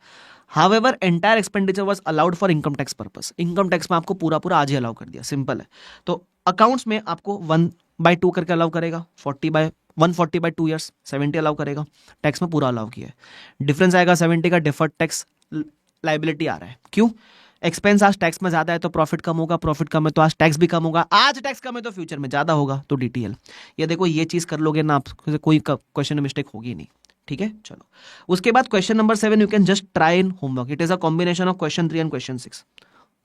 However entire expenditure was allowed for income tax purpose, income tax में आपको पूरा आज ही अलाउ कर दिया, सिंपल है। तो अकाउंट्स में आपको 1/2 करके अलाउ करेगा, 140/2 ईयर्स 70 अलाउ करेगा, टैक्स में पूरा अलाउ किया है। डिफरेंस आएगा 70 का, डिफर्ड टैक्स लाइबिलिटी आ रहा है। क्यों? एक्सपेंस आज टैक्स में ज्यादा है तो प्रॉफिट कम होगा, प्रॉफिट कम है तो आज टैक्स भी कम होगा, आज टैक्स कम है तो फ्यूचर में ज्यादा होगा, तो डीटीएल। ये देखो, ये चीज कर लोगे ना आप, कोई क्वेश्चन में मिस्टेक होगी नहीं। ठीक है, चलो उसके बाद question number 7 you can just try in homework, it is a combination of question 3 and question 6।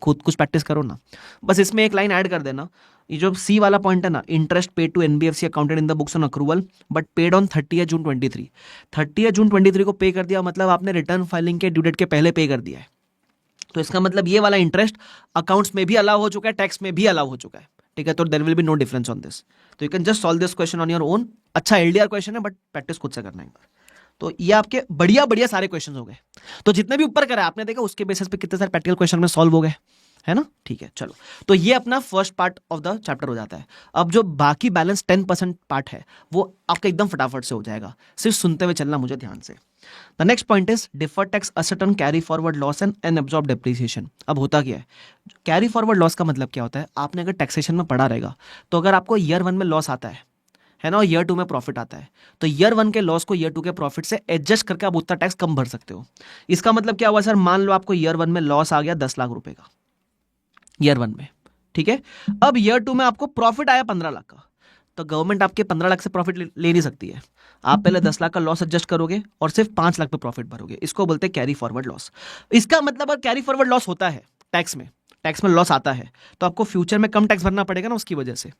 खुद कुछ प्रैक्टिस करो ना, बस इसमें एक लाइन ऐड कर देना, ये जो सी वाला पॉइंट है ना, interest paid to NBFC accounted in the books on accrual but paid on 30 June 23। 30 June 23 को पे कर दिया, मतलब आपने रिटर्न फाइलिंग के ड्यू डेट के पहले पे कर दिया है, तो इसका मतलब ये वाला इंटरेस्ट अकाउंट्स में भी अलाउ हो चुका है, टैक्स में भी अलाउ हो चुका है। ठीक है, तो there will be no difference on this, तो you can just solve this question on your own. अच्छा एलडीआर क्वेश्चन है बट प्रैक्टिस खुद से करना है एक बार। तो ये आपके बढ़िया सारे क्वेश्चन हो गए, तो जितने भी ऊपर करा आपने देखा उसके बेसिस पे कितने सारे प्रैक्टिकल क्वेश्चन में सॉल्व हो गए, है ना। ठीक है, चलो तो ये अपना first part of the chapter हो जाता है। अब जो बाकी बैलेंस 10% पार्ट है वो आपका एकदम फटाफट से हो जाएगा, सिर्फ सुनते हुए चलना मुझे ध्यान से। The next point is deferred tax asset on carry forward loss and unabsorbed depreciation. अब होता क्या है, कैरी फॉरवर्ड लॉस का मतलब क्या होता है, आपने अगर टैक्सेशन में पढ़ा रहेगा तो अगर आपको ईयर 1 में लॉस आता है है ना, और ईयर 2 में प्रॉफिट आता है, तो ईयर 1 के लॉस को ईयर 2 के प्रॉफिट से एडजस्ट करके आप उतना टैक्स कम भर सकते हो। इसका मतलब क्या हुआ सर, मान लो आपको ईयर 1 में लॉस आ गया 10 लाख रुपए का ईयर 1 में, ठीक है। अब ईयर 2 में आपको प्रॉफिट आया 15 लाख का, तो गवर्नमेंट आपके 15 लाख से प्रॉफिट ले नहीं सकती है। आप पहले 10 लाख का लॉस एडजस्ट करोगे और सिर्फ 5 लाख पे प्रॉफिट भरोगे, इसको बोलते हैं कैरी फॉरवर्ड लॉस। इसका मतलब अगर कैरी फॉरवर्ड लॉस होता है टैक्स में लॉस आता है, तो आपको फ्यूचर में कम टैक्स भरना पड़ेगा ना उसकी वजह से।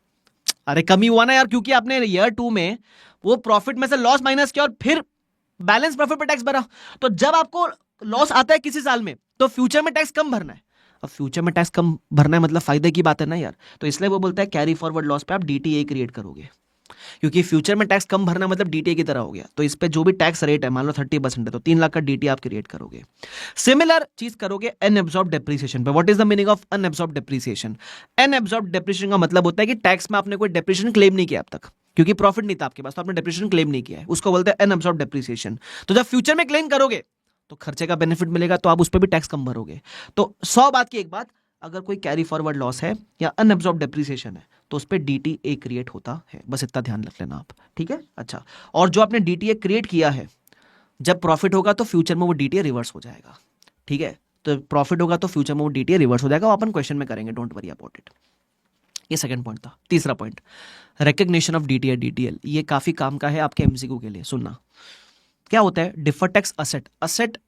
अरे कमी हुआ ना यार, क्योंकि आपने ईयर 2 में वो प्रॉफिट में से लॉस माइनस किया और फिर बैलेंस प्रॉफिट पे टैक्स भरा। तो जब आपको लॉस आता है किसी साल में, तो फ्यूचर में टैक्स कम भरना है। अब फ्यूचर में टैक्स कम भरना है मतलब फायदे की बात है ना यार, तो इसलिए वो बोलता है कैरी फॉरवर्ड लॉस पे आप डीटीए क्रिएट करोगे, क्योंकि फ्यूचर में टैक्स कम भरना मतलब डीटीए की तरह हो गया। तो इस पे जो भी टैक्स रेट है, मान लो 30% है, तो 3 लाख का डीटीए आप क्रिएट करोगे। सिमिलर चीज करोगे अनएब्सॉर्ब्ड डेप्रिसिएशन पे। What is the meaning of unabsorbed depreciation? Unabsorbed depreciation का मतलब होता है कि टैक्स में आपने कोई डेप्रिसिएशन क्लेम नहीं किया अब तक, क्योंकि प्रॉफिट नहीं था आपके पास, तो आपने डेप्रिसिएशन क्लेम नहीं किया है, उसको बोलते हैं अनएब्सॉर्ब्ड डेप्रिसिएशन। तो जब फ्यूचर में क्लेम करोगे तो खर्चे का बेनिफिट मिलेगा, तो आप उस पर भी टैक्स कम भरोगे। तो 100 बात की एक बात, अगर कोई कैरी फॉरवर्ड लॉस है या अनएब्सॉर्ब्ड डेप्रिसिएशन है तो उस पर डीटीए क्रिएट होता है, बस इतना ध्यान रख लेना आप, ठीक है। अच्छा, और जो आपने डीटीए क्रिएट किया है, जब प्रॉफिट होगा तो फ्यूचर में वो डीटीए रिवर्स हो जाएगा, ठीक है। तो प्रॉफिट होगा तो फ्यूचर में वो डीटीए रिवर्स हो जाएगा, वो अपन क्वेश्चन में करेंगे, डोंट वरी अबाउट इट। ये सेकंड पॉइंट था। तीसरा point, recognition of DTA DTL. ये काफी काम का है आपके एमसीक्यू के लिए, सुनना। क्या होता है डिफर्ड टैक्स असेट? असेट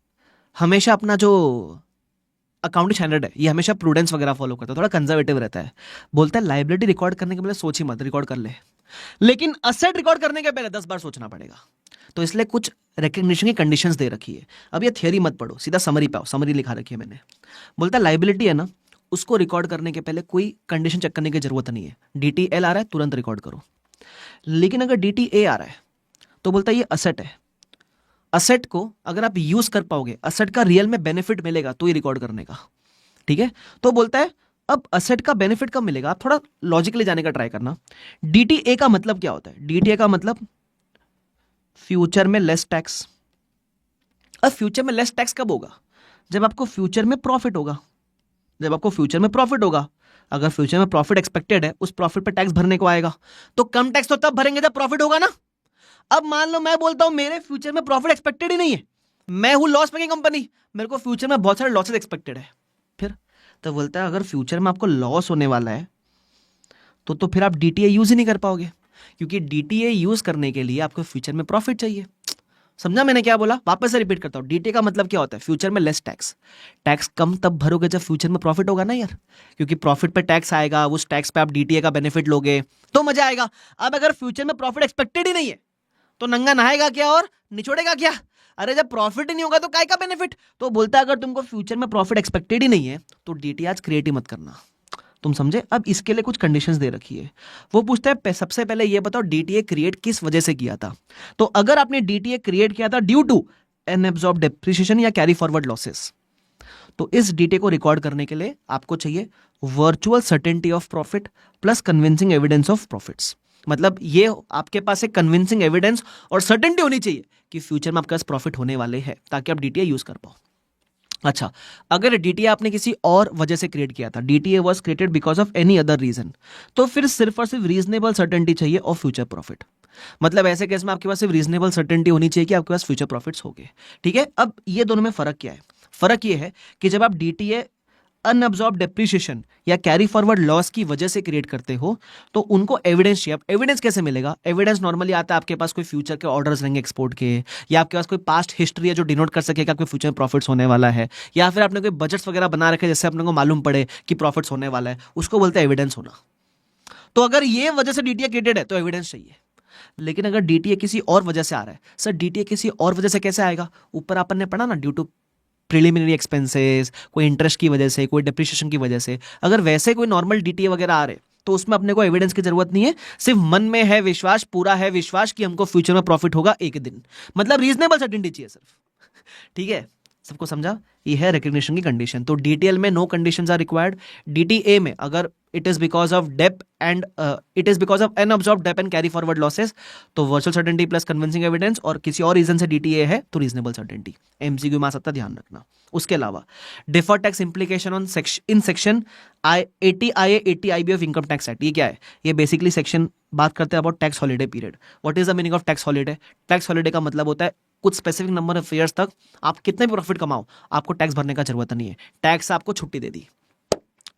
हमेशा अपना जो अकाउंटिंग स्टैंडर्ड है, ये हमेशा प्रूडेंस वगैरह फॉलो करता है, थोड़ा कंजर्वेटिव रहता है। बोलता है लायबिलिटी रिकॉर्ड करने के पहले सोच ही मत, रिकॉर्ड कर ले, लेकिन असेट रिकॉर्ड करने के पहले 10 बार सोचना पड़ेगा। तो इसलिए कुछ रिकग्निशन की कंडीशंस दे रखी है। अब ये थियरी मत पढ़ो, सीधा समरी पे आओ, समरी लिखा रखी है मैंने। बोलता है लायबिलिटी है ना, उसको रिकॉर्ड करने के पहले कोई कंडीशन चेक करने की जरूरत नहीं है। डीटीएल आ रहा है तुरंत रिकॉर्ड करो, लेकिन अगर डीटीए आ रहा है तो बोलता है ये असेट है। असेट को अगर आप यूज कर पाओगे, असेट का रियल में बेनिफिट मिलेगा तो ही रिकॉर्ड करने का, ठीक है। तो बोलता है अब असेट का बेनिफिट कब मिलेगा, आप थोड़ा लॉजिकली जाने का ट्राई करना। डीटीए का मतलब क्या होता है? डीटीए का मतलब फ्यूचर में लेस टैक्स। अब फ्यूचर में लेस टैक्स कब होगा? जब आपको फ्यूचर में प्रॉफिट होगा। जब आपको फ्यूचर में प्रॉफिट होगा, अगर फ्यूचर में प्रॉफिट एक्सपेक्टेड है, उस प्रॉफिट पे टैक्स भरने को आएगा, तो कम टैक्स तो तब भरेंगे जब प्रॉफिट होगा ना। अब मान लो मैं बोलता हूं मेरे फ्यूचर में प्रॉफिट एक्सपेक्टेड ही नहीं है, मैं हूं लॉस मेकिंग कंपनी, मेरे को फ्यूचर में बहुत सारे लॉसेस एक्सपेक्टेड है, फिर तो बोलता है अगर फ्यूचर में आपको लॉस होने वाला है तो फिर आप डीटीए यूज ही नहीं कर पाओगे, क्योंकि डीटीए यूज करने के लिए आपको फ्यूचर में प्रॉफिट चाहिए। समझा मैंने क्या बोला? वापस से रिपीट करता हूं। डीटीए का मतलब क्या होता है? फ्यूचर में लेस टैक्स। टैक्स कम तब भरोगे जब फ्यूचर में प्रॉफिट होगा ना यार, क्योंकि प्रॉफिट पे टैक्स आएगा, उस टैक्स पे आप डीटीए का बेनिफिट लोगे तो मजा आएगा। अब अगर फ्यूचर में प्रॉफिट एक्सपेक्टेड ही नहीं है तो नंगा नहाएगा क्या और निचोड़ेगा क्या? अरे जब प्रॉफिट ही नहीं होगा तो काय का बेनिफिट? तो बोलता है अगर तुमको फ्यूचर में प्रॉफिट एक्सपेक्टेड ही नहीं है तो डीटीए आज क्रिएट ही मत करना। तुम समझे? अब इसके लिए कुछ कंडीशंस दे रखी है। वो पूछता है सबसे पहले ये बताओ डीटीए क्रिएट किस वजह से किया था। तो अगर आपने डीटीए क्रिएट किया था ड्यू टू अनएब्सॉर्ब्ड डेप्रिसिएशन या कैरी फॉरवर्ड लॉसेस, तो इस डीटीए को रिकॉर्ड करने के लिए आपको चाहिए virtual certainty of profit plus convincing evidence of profits. मतलब ये आपके पास एक कन्विंसिंग एविडेंस और सर्टेनिटी होनी चाहिए कि फ्यूचर में आपके पास प्रॉफिट होने वाले हैं, ताकि आप डीटीए यूज कर पाओ। अच्छा, अगर डीटीए आपने किसी और वजह से क्रिएट किया था, DTA was created because of any other reason, तो फिर सिर्फ और सिर्फ रीजनेबल सर्टेनिटी चाहिए ऑफ फ्यूचर प्रॉफिट। मतलब ऐसे केस में आपके पास सिर्फ रीजनेबल सर्टेनिटी होनी चाहिए कि आपके पास फ्यूचर प्रॉफिट्स होंगे, ठीक है। अब ये दोनों में फर्क क्या है? फर्क ये है कि जब आप डीटीए अनअब्सॉर्ब डेप्रिसिएशन या कैरी फॉरवर्ड लॉस की वजह से क्रिएट करते हो तो उनको एविडेंस चाहिए। अब एविडेंस कैसे मिलेगा? एविडेंस नॉर्मली आता है आपके पास कोई फ्यूचर के ऑर्डर्स रहेंगे एक्सपोर्ट के, या आपके पास कोई पास्ट हिस्ट्री है जो डिनोट कर सकेगा कि फ्यूचर में प्रॉफिट्स होने वाला है, या फिर आपने कोई बजट्स वगैरह बना रखे जिससे अपने को मालूम पड़े कि प्रॉफिट्स होने वाला है, उसको बोलते हैं एविडेंस होना। तो अगर ये वजह से डीटीए क्रिएटेड है तो एविडेंस चाहिए। लेकिन अगर डीटीए किसी और वजह से आ रहा है, सर डीटीए किसी और वजह से कैसे आएगा? ऊपर अपन ने पढ़ा ना, ड्यू टू प्रिलिमिनरी एक्सपेंसेस, कोई इंटरेस्ट की वजह से, कोई डेप्रिसिएशन की वजह से। अगर वैसे कोई नॉर्मल डीटीए वगैरह आ रहे तो उसमें अपने को एविडेंस की जरूरत नहीं है, सिर्फ मन में है विश्वास, पूरा है विश्वास कि हमको फ्यूचर में प्रॉफिट होगा एक दिन। मतलब रीजनेबल सर्टेनिटी चाहिए सिर्फ, ठीक है। सबको समझा? ये है रिकग्निशन की कंडीशन। तो डीटीएल में no conditions are required. DTA में अगर it is because of dep and it is because of unabsorbed dep and carry forward losses, तो virtual certainty plus convincing evidence, और किसी और रीजन से डीटीए है तो रीजनेबल सर्टेनिटी। एमसीक्यू में आ सकता है, ध्यान रखना। उसके अलावा deferred tax implication on in section 80 IA 80 IB of income tax act. ये क्या है? ये बेसिकली सेक्शन बात करते हैं about tax holiday period. What is the meaning of tax holiday? Tax holiday का मतलब होता है कुछ स्पेसिफिक नंबर ऑफ ईयर्स तक आप कितने भी प्रॉफिट कमाओ, आपको टैक्स भरने का जरूरत नहीं है, टैक्स आपको छुट्टी दे दी।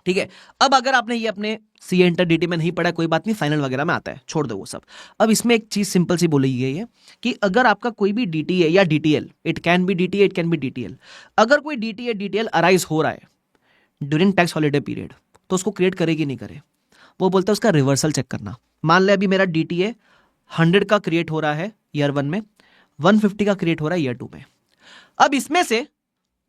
ठीक है। अब अगर आपने ये अपने सी इंटर डीटी में नहीं पढ़ा, कोई बात नहीं, फाइनल वगैरह में आता है, छोड़ दो वो सब। अब इसमें एक चीज सिंपल सी बोली गई है कि अगर आपका कोई भी डीटी है या DTL, it can be DTA, it can be DTL, अगर कोई डीटीए डीटीएल अराइज हो रहा है ड्यूरिंग टैक्स हॉलिडे पीरियड, तो उसको क्रिएट करेगी नहीं करे, वो बोलता है उसका रिवर्सल चेक करना। मान ले अभी मेरा डीटीए 100 का क्रिएट हो रहा है ईयर 1 में, 150 का क्रिएट हो रहा है ईयर 2 में। अब इसमें से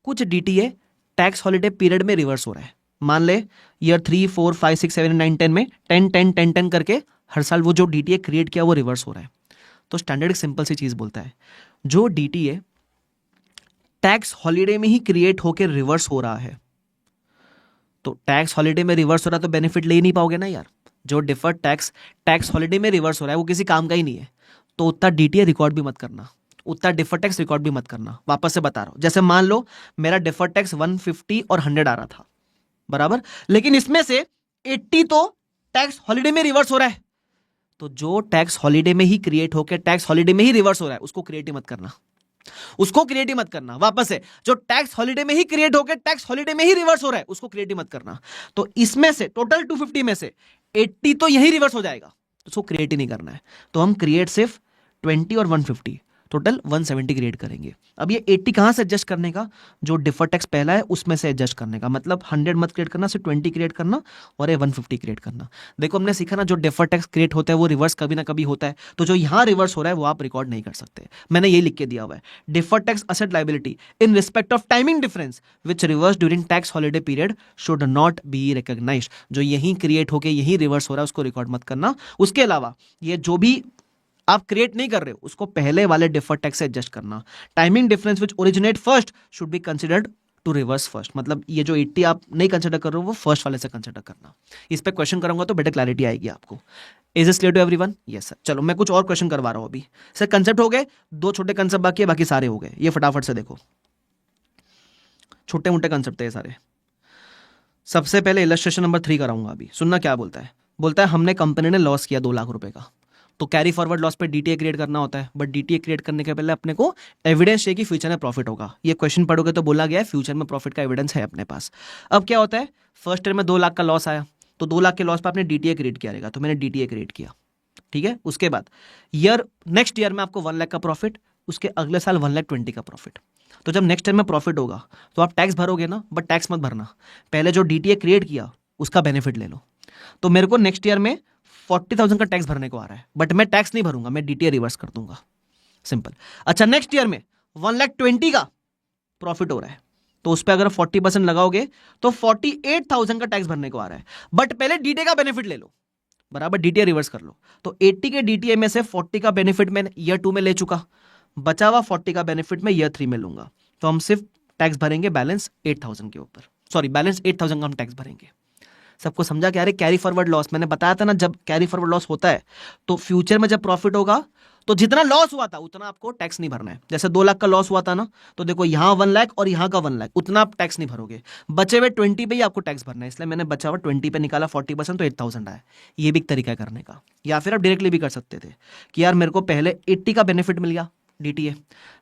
कुछ डीटीए टैक्स हॉलिडे पीरियड में रिवर्स हो रहा है। मान ले ईयर 3, 4, 5, 6, 7, 9, 10 में 10, 10, 10, 10 करके हर साल वो जो डीटीए क्रिएट किया वो रिवर्स हो रहा है। तो स्टैंडर्ड सिंपल सी चीज बोलता है, जो डीटीए टैक्स हॉलिडे में ही क्रिएट होकर रिवर्स हो रहा है, तो टैक्स हॉलिडे में रिवर्स हो रहा है तो बेनिफिट ले नहीं पाओगे ना यार। जो डिफर्ड टैक्स हॉलिडे में रिवर्स हो रहा है वो किसी काम का ही नहीं है, तो उतना डीटीए रिकॉर्ड भी मत करना, उतना डिफर्ड टैक्स रिकॉर्ड भी मत करना। वापस से बता रहा हूं, जैसे मान लो मेरा डिफर्ड टैक्स 150 और 100 आ रहा था, बराबर, लेकिन इसमें से 80 तो टैक्स हॉलिडे में रिवर्स हो रहा है, तो जो टैक्स हॉलिडे में ही क्रिएट होकर टैक्स हॉलिडे में ही रिवर्स हो रहा है उसको क्रिएट ही मत करना, उसको क्रिएट ही मत करना। वापस से, जो टैक्स हॉलिडे में ही क्रिएट होकर टैक्स हॉलिडे में ही रिवर्स हो रहा है उसको क्रिएट ही मत करना। तो इसमें से टोटल 250 में से 80 तो यही रिवर्स हो जाएगा, तो उसको क्रिएट ही नहीं करना है। तो हम क्रिएट सिर्फ 20 और 150, टोटल 170 क्रिएट करेंगे। अब ये 80 कहां से एडजस्ट करने का? जो डिफर्ड टैक्स पहला है उसमें से एडजस्ट करने का, मतलब 100 मत क्रिएट करना, सिर्फ 20 क्रिएट करना और ये 150 क्रिएट करना। देखो हमने सीखा ना, जो डिफर्ड टैक्स क्रिएट होता है वो रिवर्स कभी ना कभी होता है, तो जो यहां रिवर्स हो रहा है वो आप रिकॉर्ड नहीं कर सकते। मैंने ये लिख के दिया हुआ है, deferred tax asset liability in respect of timing difference which reverse during tax holiday period should not be recognised. जो यहीं क्रिएट होकर यहीं रिवर्स हो रहा है उसको रिकॉर्ड मत करना। उसके अलावा ये जो भी आप क्रिएट नहीं कर रहे हो उसको पहले वाले डिफर्ड टैक्स से एडजस्ट करना। Timing difference which originate first should be considered to reverse first, मतलब ये जो 80 आप नहीं कंसिडर कर रहे हो वो फर्स्ट वाले से कंसिडर करना। इस पे क्वेश्चन करूंगा तो बेटर क्लैरिटी आएगी आपको। Is this clear to everyone? Yes sir. चलो मैं कुछ और क्वेश्चन करवा रहा हूं अभी। सर कंसेप्ट हो गए, 2 छोटे कंसेप्ट बाकी है, बाकी सारे हो गए। ये फटाफट से देखो, छोटे मोटे कंसेप्ट है सारे। सबसे पहले इलस्ट्रेशन नंबर 3 कराऊंगा अभी, सुनना क्या बोलता है। बोलता है हमने कंपनी ने लॉस किया 2 लाख रुपए का, तो कैरी फॉरवर्ड लॉस पे डीटीए क्रिएट करना होता है, बट डीटीए क्रिएट करने के पहले अपने को एविडेंस चाहिए कि फ्यूचर में प्रॉफिट होगा। ये क्वेश्चन पढ़ोगे तो बोला गया है फ्यूचर में प्रॉफिट का एविडेंस है अपने पास। अब क्या होता है, फर्स्ट ईयर में 2 लाख का लॉस आया, तो 2 लाख के लॉस पे आपने डीटीए क्रिएट किया रहेगा, तो मैंने डीटीए क्रिएट किया, ठीक है। उसके बाद नेक्स्ट ईयर में आपको 1 लाख का प्रॉफिट, उसके अगले साल 1,20,000 का प्रॉफिट। तो जब नेक्स्ट ईयर में प्रॉफिट होगा तो आप टैक्स भरोगे ना, बट टैक्स मत भरना, पहले जो डीटीए क्रिएट किया उसका बेनिफिट ले लो। तो मेरे को नेक्स्ट ईयर में 40,000 का टैक्स भरने को आ रहा है, बट मैं टैक्स नहीं भरूंगा, मैं डीटीए रिवर्स कर दूंगा, सिंपल। अच्छा, नेक्स्ट ईयर में 1,20,000 का प्रॉफिट हो रहा है, तो उस पर अगर 40% लगाओगे तो 48,000 का टैक्स भरने को आ रहा है, बट पहले डीटीए का बेनिफिट ले लो, बराबर, डीटीए रिवर्स कर लो। तो 80 के डीटीए में से 40 का बेनिफिट मैं ईयर 2 में ले चुका, बचा हुआ 40 का बेनिफिट मैं ईयर 3 में लूंगा, तो हम सिर्फ टैक्स भरेंगे बैलेंस 8,000 के ऊपर, सॉरी बैलेंस 8,000 का हम टैक्स भरेंगे। सबको समझा क्या? अरे कैरी फॉरवर्ड लॉस मैंने बताया था ना, जब कैरी फॉरवर्ड लॉस होता है तो फ्यूचर में जब प्रॉफिट होगा तो जितना लॉस हुआ था उतना आपको टैक्स नहीं भरना है। जैसे 2 लाख का लॉस हुआ था ना, तो देखो यहाँ 1 लाख और यहाँ का 1 लाख, उतना आप टैक्स नहीं भरोगे, बचे हुए 20 पे ही आपको टैक्स भरना है, इसलिए मैंने बचा हुआ 20 पे निकाला 40%, तो 8,000 आया। ये भी एक तरीका करने का। या फिर आप डायरेक्टली भी कर सकते थे कि यार मेरे को पहले 80 का बेनिफिट मिल गया डीटीए,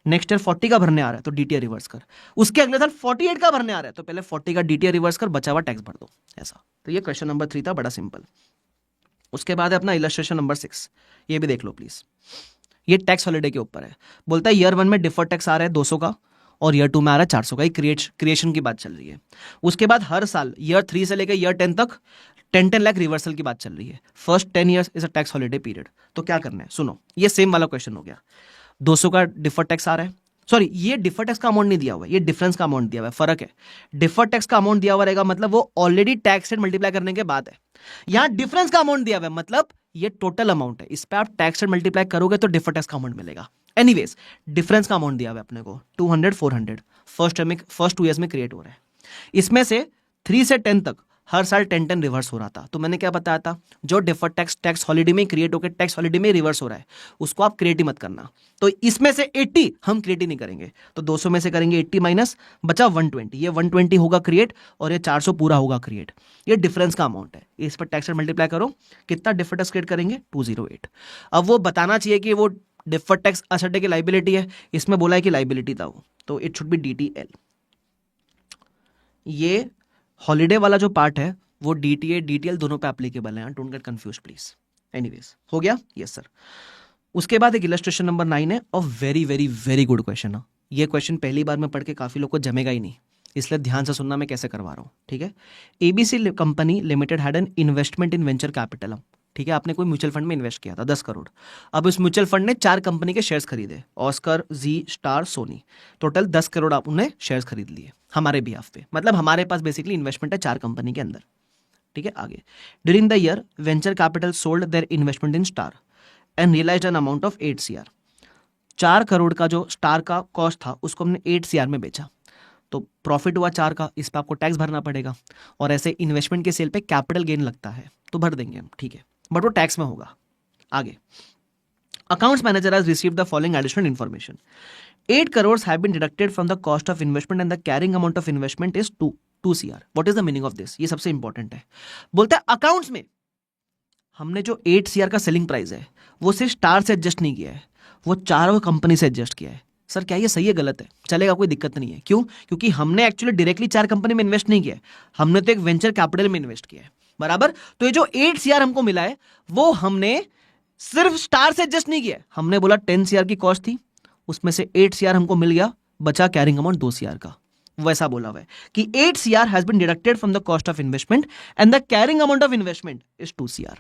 नेक्स्ट ईयर 40 का भरने आ रहा है तो डीटीए रिवर्स कर, उसके अगले साल 48 का भरने आ रहा है तो पहले 40 का डीटीए रिवर्स कर, बचा हुआ टैक्स भर दो, ऐसा। तो ये क्वेश्चन नंबर 3 था, बड़ा सिंपल। उसके बाद है अपना इलस्ट्रेशन नंबर 6, ये भी देख लो प्लीज। ये टैक्स हॉलिडे के ऊपर है। बोलता है ईयर 1 में डिफर्ड टैक्स आ रहा है 200 का और ईयर 2 में आ रहा है 400 का, क्रिएशन की बात चल रही है। उसके बाद हर साल ईयर 3 से लेकर ईयर 10 तक 10 लाख रिवर्सल की बात चल रही है। First 10 years is a tax holiday period. तो क्या करना है, सुनो, ये सेम वाला क्वेश्चन हो गया। 200 का डिफर्ड टैक्स आ रहा है, सॉरी ये डिफर्ड टैक्स का अमाउंट नहीं दिया हुआ है, ये डिफरेंस का अमाउंट दिया हुआ है, फर्क है। डिफर्ड टैक्स का अमाउंट दिया हुआ रहेगा, मतलब वो ऑलरेडी टैक्स रेट मल्टीप्लाई करने के बाद है। यहां डिफरेंस का अमाउंट दिया हुआ है, मतलब ये टोटल अमाउंट है, इस पे आप टैक्स रेट मल्टीप्लाई करोगे तो डिफर्ड टैक्स का अमाउंट मिलेगा। एनीवेज डिफरेंस का अमाउंट दिया हुआ है अपने को 200 400, फर्स्ट 2 ईयर्स में क्रिएट हो रहा है। इसमें से 3 से 10 तक हर साल 10 रिवर्स हो रहा था। तो मैंने क्या बताया था, जो डिफर्ड टैक्स हॉलिडे में क्रिएट होकर टैक्स हॉलिडे में रिवर्स हो रहा है उसको आप क्रिएट ही मत करना। तो इसमें से 80 हम क्रिएट ही नहीं करेंगे, तो 200 में से करेंगे 80 माइनस, बचा 120। ये 120 होगा क्रिएट और ये 400 पूरा होगा क्रिएट। ये डिफरेंस का अमाउंट है। इस पर टैक्स मल्टीप्लाई करो, कितना डिफर्ड टैक्स क्रिएट करेंगे, 208। अब वो बताना चाहिए कि वो डिफर्ड टैक्स असेट की लाइबिलिटी है, इसमें बोला है कि लाइबिलिटी था वो, तो इट शुड बी DTL। ये हॉलीडे वाला जो पार्ट है वो DTA DTL दोनों पे एप्लीकेबल है, don't get confuse please. Anyways, हो गया, यस सर। उसके बाद एक इलस्ट्रेशन नंबर 9 है और very very very good question है। ये क्वेश्चन पहली बार में पढ़ के काफी लोग को जमेगा ही नहीं, इसलिए ध्यान से सुनना मैं कैसे करवा रहा हूँ, ठीक है। ABC company limited had an investment in venture capital, ठीक है। आपने कोई म्यूचुअल फंड में इन्वेस्ट किया था 10 करोड़। अब उस म्यूचुअल फंड ने 4 कंपनी के शेयर्स खरीदे, ऑस्कर, जी, स्टार, सोनी। टोटल 10 करोड़ आपने शेयर्स खरीद लिए हमारे बिहाफ पे, मतलब हमारे पास बेसिकली इन्वेस्टमेंट है 4 कंपनी के अंदर, ठीक है। आगे, during the year venture capital sold their investment in Star and realised an amount of 8 CR। 4 crore का जो स्टार का कॉस्ट था उसको हमने 8 CR में बेचा, तो प्रॉफिट हुआ 4 का, इस पर आपको टैक्स भरना पड़ेगा। और ऐसे इन्वेस्टमेंट के सेल पे कैपिटल गेन लगता है तो भर देंगे हम, ठीक है, बट वो टैक्स में होगा। आगे, accounts manager has received the following additional information. 8 crores have been deducted from the cost of investment and the carrying amount of investment is 2 CR. What is the meaning of this? ये सबसे important है। बोलता है accounts में हमने जो 8 CR का selling price है वो सिर्फ स्टार से एडजस्ट नहीं किया है, वो चारों कंपनी से एडजस्ट किया है। सर क्या ये सही है गलत है? चलेगा, कोई दिक्कत नहीं है। क्यों? क्योंकि हमने एक्चुअली डायरेक्टली 4 कंपनी में इन्वेस्ट नहीं किया है, हमने तो एक वेंचर कैपिटल में इन्वेस्ट किया है, बराबर। तो ये जो 8 CR हमको मिला है वो हमने सिर्फ स्टार से एडजस्ट नहीं किया है। हमने बोला 10 CR की कॉस्ट थी, उसमें से 8 CR हमको मिल गया, बचा कैरिंग अमाउंट 2 CR का। वैसा बोला हुआ है कि 8 CR has been deducted from the cost of investment and the carrying amount of investment is 2 CR।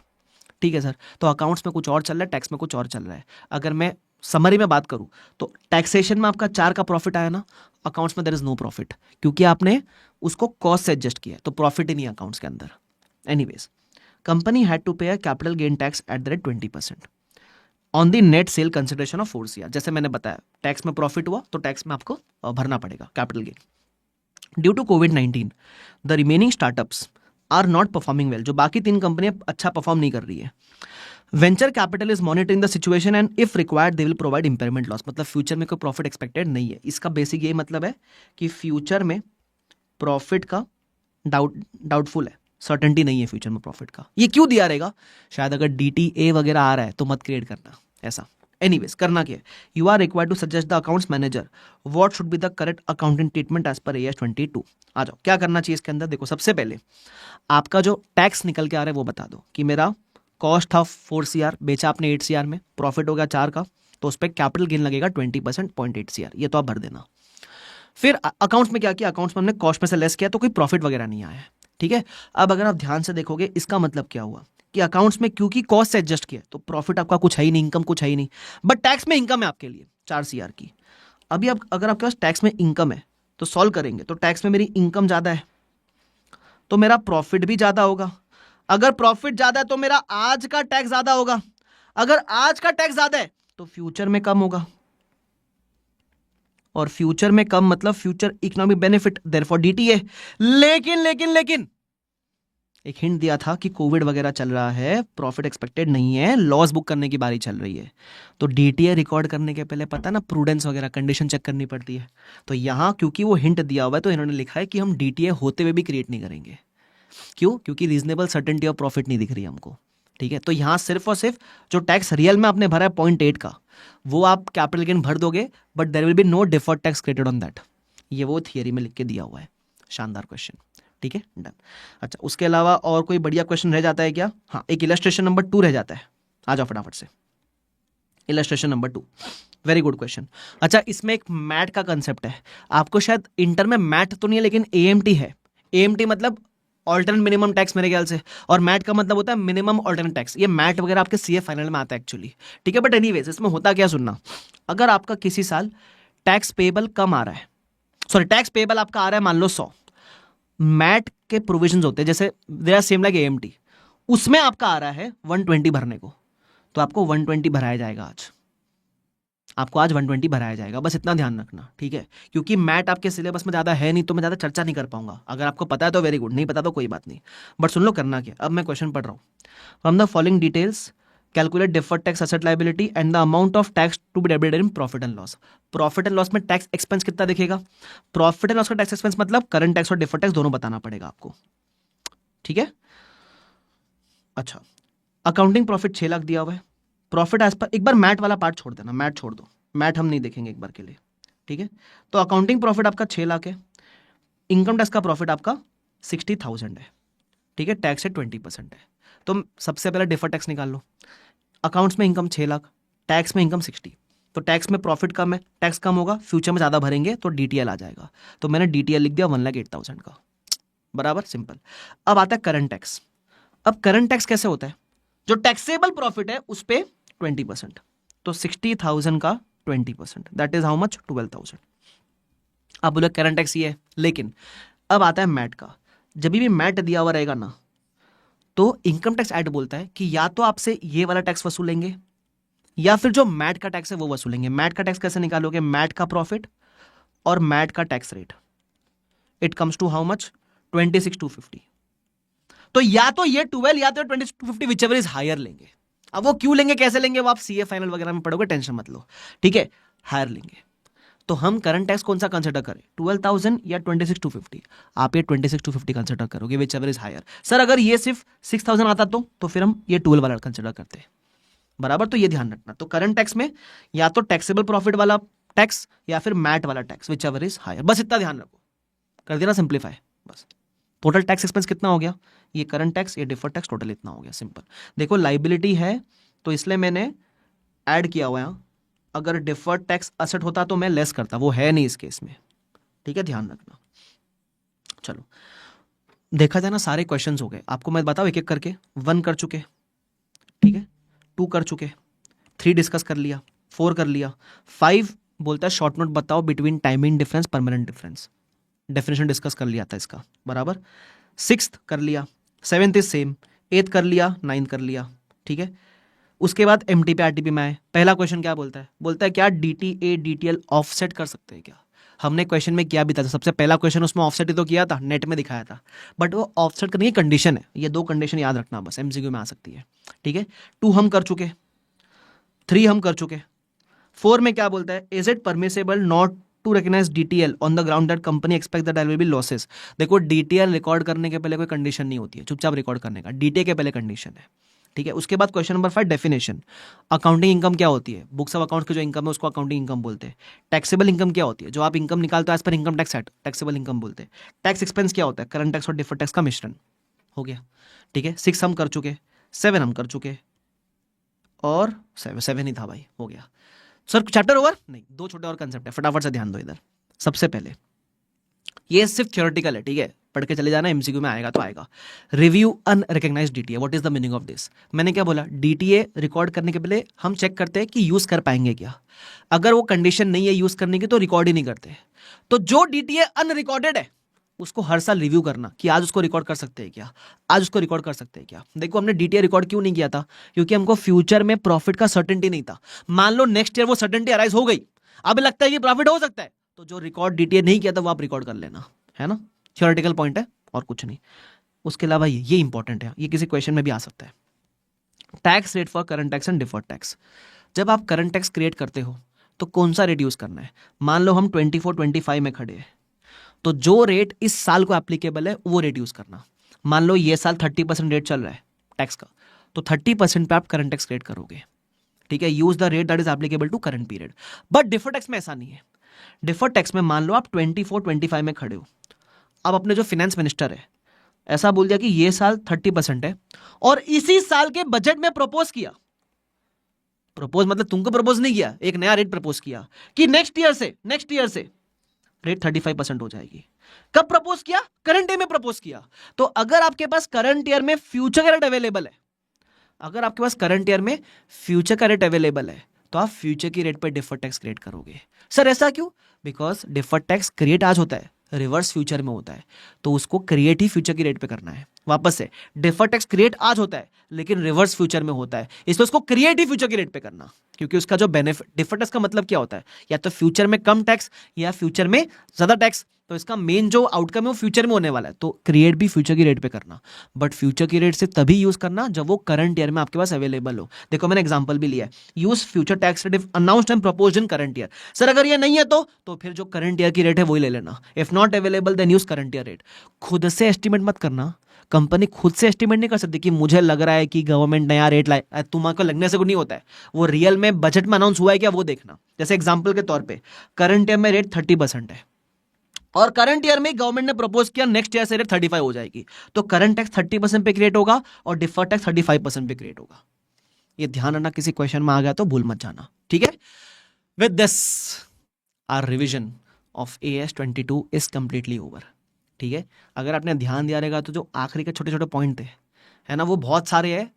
ठीक है सर, तो अकाउंट्स में कुछ और चल रहा है, टैक्स में कुछ और चल रहा है। अगर मैं समरी में बात करूं तो टैक्सेशन में आपका 4 का प्रॉफिट आया ना, अकाउंट्स में देयर इज नो प्रॉफिट, क्योंकि आपने उसको कॉस्ट से एडजस्ट किया, तो प्रॉफिट ही नहीं अकाउंट्स के अंदर। एनीवेज, कंपनी हैड टू पे a capital gain tax at the rate 20% on the net sale consideration of 4 CR। जैसे मैंने बताया, टैक्स में प्रॉफिट हुआ तो टैक्स में आपको भरना पड़ेगा capital gain. Due to COVID the remaining startups are not performing well. जो बाकी 3 कंपनियां अच्छा परफॉर्म नहीं कर रही है। Venture capital is monitoring the situation and if required they will provide impairment loss. मतलब फ्यूचर में कोई प्रॉफिट एक्सपेक्टेड नहीं है। इसका बेसिक यही मतलब है कि फ्यूचर में प्रॉफिट का डाउटफुल है, सर्टेनिटी नहीं है फ्यूचर में प्रॉफिट का। ये क्यों दिया रहेगा? शायद अगर DTA वगैरह आ रहा है तो मत क्रिएट करना ऐसा। एनीवेज, करना क्या है, you are required to suggest the accounts manager what should be the correct accounting treatment as per AS 22। आ जाओ, क्या करना चाहिए इसके अंदर। देखो, सबसे पहले आपका जो टैक्स निकल के आ रहा है वो बता दो कि मेरा कॉस्ट था 4 CR, बेचा आपने 8 CR में, प्रॉफिट हो गया 4 का, तो उस पर कैपिटल गेन लगेगा 20% 0.8 CR, ये तो आप भर देना। फिर अकाउंट्स में क्या किया, अकाउंट्स में हमने कॉस्ट में से लेस किया तो कोई प्रॉफिट वगैरह नहीं आया है, ठीक है। अब अगर आप ध्यान से देखोगे इसका मतलब क्या हुआ कि अकाउंट्स में क्योंकि कॉस्ट से एडजस्ट किया तो प्रॉफिट आपका कुछ है ही नहीं, इनकम कुछ है ही नहीं, बट टैक्स में इनकम है आपके लिए 4 CR की। अभी आप अगर आपके पास टैक्स में इनकम है तो सॉल्व करेंगे, तो टैक्स में मेरी इनकम ज्यादा है तो मेरा प्रॉफिट भी ज्यादा होगा। अगर प्रॉफिट ज्यादा है तो मेरा आज का टैक्स ज्यादा होगा। अगर आज का टैक्स ज्यादा है तो फ्यूचर में कम होगा, और फ्यूचर में कम मतलब future economic benefit, therefore DTA। लेकिन एक हिंट दिया था कि कोविड वगैरह चल रहा है, प्रॉफिट एक्सपेक्टेड नहीं है, लॉस बुक करने की बारी चल रही है, तो DTA रिकॉर्ड करने के पहले पता ना प्रूडेंस वगैरह कंडीशन चेक करनी पड़ती है। तो यहां क्योंकि वो हिंट दिया हुआ है तो इन्होंने लिखा है कि हम DTA होते हुए भी क्रिएट नहीं करेंगे। क्यों? क्योंकि रीजनेबल सर्टेनिटी ऑफ प्रॉफिट नहीं दिख रही हमको, ठीक है। तो यहां सिर्फ और सिर्फ जो टैक्स रियल में आपने भरा है 0.8 का, वो आप कैपिटल गेन भर दोगे, but there will be no deferred tax credited on that. ये वो थियरी में लिख के दिया हुआ है। शानदार क्वेश्चन, ठीक है, डन। अच्छा, उसके अलावा और कोई बढ़िया क्वेश्चन रह जाता है क्या? हाँ, एक इलस्ट्रेशन नंबर 2 रह जाता है। आ जाओ फटाफट से, illustration number 2, very good question. अच्छा, इसमें एक मैट का कंसेप्ट है। आपको शायद इंटर में मैट तो नहीं है लेकिन AMT है। AMT मतलब ऑल्टरनेट मिनिमम टैक्स मेरे ख्याल से, और मैट का मतलब होता है मिनिमम ऑल्टरनेट टैक्स। ये मैट वगैरह आपके CA फाइनल में आता है एक्चुअली, ठीक है। बट एनीवेज, इसमें होता क्या सुनना, अगर आपका किसी साल टैक्स पेबल कम आ रहा है, सॉरी टैक्स पेबल आपका आ रहा है मान लो 100, मैट के प्रोविजंस होते हैं जैसे they are same like AMT, उसमें आपका आ रहा है 120 भरने को, तो आपको 120 भराया जाएगा आज। आपको आज 120 भराया जाएगा, बस इतना ध्यान रखना, ठीक है। क्योंकि मैट आपके सिलेबस में ज़्यादा है नहीं, तो मैं ज़्यादा चर्चा नहीं कर पाऊंगा। अगर आपको पता है तो वेरी गुड, नहीं पता तो कोई बात नहीं। बट सुन लो करना क्या। अब मैं क्वेश्चन पढ़ रहा हूँ। From the following details calculate deferred tax asset liability and the amount of tax to be debited in profit and loss. Profit and loss में टैक्स एक्सपेंस कितना दिखेगा? प्रॉफिट एंड लॉस का टैक्स एक्सपेंस मतलब current tax और deferred tax दोनों बताना पड़ेगा आपको, ठीक है। अच्छा, अकाउंटिंग प्रॉफिट 6 लाख दिया हुआ है। प्रॉफिट एज पर, एक बार मैट वाला पार्ट छोड़ देना, मैट छोड़ दो, मैट हम नहीं देखेंगे एक बार के लिए, ठीक है। तो अकाउंटिंग प्रॉफिट आपका 6 लाख है, इनकम टैक्स का प्रॉफिट आपका 60,000 है, ठीक है। टैक्स है 20% है। तो सबसे पहले डिफर टैक्स निकाल लो। अकाउंट्स में इनकम 6 लाख, टैक्स में इनकम 60, तो टैक्स में प्रॉफिट कम है, टैक्स कम होगा, फ्यूचर में ज़्यादा भरेंगे तो डीटीएल आ जाएगा। तो मैंने डीटीएल लिख दिया 1,08,000 का, बराबर, सिंपल। अब आता है करंट टैक्स। अब करंट टैक्स कैसे होता है? जो टैक्सेबल प्रॉफिट है उस पर 20%, तो 60,000 का 20%, दैट इज हाउ मच? 12,000। अब बोले करंट टैक्स ये है, लेकिन अब आता है मैट का। जब भी मैट दिया हुआ रहेगा ना, तो इनकम टैक्स एक्ट बोलता है कि या तो आपसे ये वाला टैक्स वसूलेंगे या फिर जो मैट का टैक्स है वो वसूलेंगे। मैट का टैक्स कैसे निकालोगे? मैट का प्रॉफिट और मैट का tax rate, it comes to how much? 26,250। तो या तो ये 12 या तो 2250, विचएवर इज हायर लेंगे। अब वो क्यों लेंगे, कैसे लेंगे, वो आप सीए फाइनल वगैरह में पढ़ोगे, टेंशन मत लो, ठीक है। हायर लेंगे। तो हम करंट टैक्स कौन सा कंसिडर करें, 12,000 या 26,250? आप ये 26,250 कंसिडर करोगे, whichever is higher. Sir अगर ये सिर्फ 6,000 आता तो फिर हम ये 12 वाला कंसिडर करते, बराबर। तो ये ध्यान रखना। तो करंट टैक्स में या तो टैक्सेबल प्रॉफिट वाला टैक्स या फिर मैट वाला tax, whichever is higher, बस इतना ध्यान रखो। कर दिया ना सिंप्लीफाई, बस। टोटल टैक्स एक्सपेंस कितना हो गया? ये करंट टैक्स, ये डिफर्ड टैक्स, टोटल इतना हो गया, सिंपल। देखो लाइबिलिटी है तो इसलिए मैंने ऐड किया हुआ है। अगर डिफर्ड टैक्स असेट होता तो मैं लेस करता, वो है नहीं इस केस में, ठीक है, ध्यान रखना। चलो देखा जाए ना, सारे क्वेश्चंस हो गए। आपको मैं बताऊं एक एक करके। 1 कर चुके, ठीक है, 2 कर चुके, 3 डिस्कस कर लिया, 4 कर लिया, 5 बोलता है शॉर्ट नोट बताओ between timing difference permanent difference, definition discuss कर लिया था इसका, बराबर। 6th कर लिया, 7th इज सेम, 8th कर लिया, 9th कर लिया, ठीक है। उसके बाद एमटी पे आरटीपी में आए। पहला क्वेश्चन क्या बोलता है? बोलता है क्या डीटीए डीटीएल ऑफसेट कर सकते हैं क्या? हमने क्वेश्चन में क्या भी था, सबसे पहला क्वेश्चन उसमें ऑफसेट ही तो किया था, नेट में दिखाया था, बट वो ऑफसेट करने की कंडीशन है। ये 2 कंडीशन याद रखना, बस एमसीक्यू में आ सकती है, ठीक है। 2 हम कर चुके, 3 हम कर चुके। 4 में क्या बोलता है? Is it permissible not to recognise DTL on the ground that company expect that there will be losses. देखो डीटीएल रिकॉर्ड करने के पहले कोई कंडीशन नहीं होती है, चुपचाप रिकॉर्ड करने का, डीटीए के पहले कंडीशन है, ठीक है। उसके बाद question number 5 definition. Accounting income क्या होती है? बुक्स ऑफ अकाउंट्स की जो इनकम है उसको अकाउंटिंग इनकम बोलते हैं। टैक्सेबल इनकम क्या होती है? जो आप इनकम निकालते हो एज पर income tax act, taxable income बोलते हैं। टैक्स एक्सपेंस क्या होता है? करंट टैक्स और डिफर्ड टैक्स का मिश्रण, हो गया, ठीक है। 6 हम कर चुके, 7 हम कर चुके, और 7 ही था भाई, हो गया। सर चैप्टर ओवर नहीं, 2 छोटे और कंसेप्ट है, फटाफट से ध्यान दो इधर। सबसे पहले ये सिर्फ थ्योरेटिकल है, ठीक है, पढ़ के चले जाना, एमसीक्यू में आएगा तो आएगा। Review unrecognised DTA, what is the meaning of this? मैंने क्या बोला? डीटीए रिकॉर्ड करने के पहले हम चेक करते हैं कि यूज कर पाएंगे क्या। अगर वो कंडीशन नहीं है यूज करने की तो रिकॉर्ड ही नहीं करते। तो जो डीटीए अनरिकॉर्डेड है उसको हर साल रिव्यू करना कि आज उसको रिकॉर्ड कर सकते हैं क्या, आज उसको रिकॉर्ड कर सकते हैं क्या। देखो हमने डीटीए रिकॉर्ड क्यों नहीं किया था? क्योंकि हमको फ्यूचर में प्रॉफिट का सर्टेनिटी नहीं था। मान लो नेक्स्ट ईयर वो सर्टेनिटी अराइज हो गई, अब लगता है कि प्रॉफिट हो सकता है, तो जो रिकॉर्ड डीटीए नहीं किया था वो आप रिकॉर्ड कर लेना, है ना। थ्योरेटिकल पॉइंट है और कुछ नहीं। उसके अलावा ये इंपॉर्टेंट है, ये किसी क्वेश्चन में भी आ सकता है। Tax rate for current tax and deferred tax. जब आप करंट टैक्स क्रिएट करते हो तो कौन सा रेट यूज करना है? मान लो हम 24-25 में खड़े हैं, तो जो रेट इस साल को एप्लीकेबल है वो रेट यूज करना। मान लो ये साल 30% रेट चल रहा है टैक्स का, तो 30% पे आप करंट टैक्स क्रिएट करोगे, ठीक है। Use the rate that is applicable to current period. But deferred tax में ऐसा नहीं है। डिफर्ड टैक्स में मान लो आप 24-25 में खड़े हो, अब अपने जो फाइनेंस मिनिस्टर है ऐसा बोल दिया कि ये साल 30% है, और इसी साल के बजट में प्रपोज किया, प्रपोज मतलब तुमको प्रपोज नहीं किया, एक नया रेट प्रपोज किया कि नेक्स्ट ईयर से रेट 35% हो जाएगी। कब प्रपोज किया? करंट ईयर में प्रपोज किया। तो अगर आपके पास करंट ईयर में फ्यूचर का रेट अवेलेबल है, अगर आपके पास करंट ईयर में फ्यूचर का रेट अवेलेबल है तो आप फ्यूचर की रेट पर डिफर्ड टैक्स क्रिएट करोगे। सर ऐसा क्यों? बिकॉज डिफर्ड टैक्स क्रिएट आज होता है, रिवर्स फ्यूचर में होता है, तो उसको क्रिएट ही फ्यूचर की रेट पे करना है। वापस से, डिफर्ड टैक्स क्रिएट आज होता है लेकिन रिवर्स फ्यूचर में होता है, इसलिए उसको क्रिएट ही फ्यूचर की रेट पे करना। क्योंकि उसका जो बेनिफिट, डिफर टैक्स का मतलब क्या होता है, या तो फ्यूचर में कम टैक्स या फ्यूचर में ज्यादा टैक्स। तो इसका मेन जो आउटकम है वो फ्यूचर में होने वाला है। तो क्रिएट भी फ्यूचर की रेट पे करना, बट फ्यूचर की रेट से तभी यूज करना जब वो करंट ईयर में आपके पास अवेलेबल हो। देखो मैंने एग्जांपल भी लिया है, use future tax rate if announced and proposed in current year. Sir अगर ये नहीं है तो फिर जो करंट ईयर की रेट है वही ले लेना। If not available then use current year rate. खुद से एस्टिमेट मत करना, कंपनी खुद से एस्टिमेट नहीं कर सकती कि मुझे लग रहा है कि गवर्नमेंट नया रेट लाए। तुम्हारे को लगने से कुछ नहीं होता है, वो रियल में बजट में अनाउंस हुआ है क्या वो देखना। जैसे एग्जांपल के तौर पे करंट ईयर में रेट 30% है और करंट ईयर में गवर्नमेंट ने प्रपोज किया नेक्स्ट ईयर से रेट 35 हो जाएगी, तो करंट टैक्स 30% पे क्रिएट होगा और डिफर टैक्स 35% पे क्रिएट होगा। ये ध्यान रखना, किसी क्वेश्चन में आ गया तो भूल मत जाना, ठीक है। With this our revision of AS22 is completely over, ठीक है। अगर आपने ध्यान दिया रहेगा तो जो आखिरी के छोटे छोटे पॉइंट थे, है ना, वो बहुत सारे हैं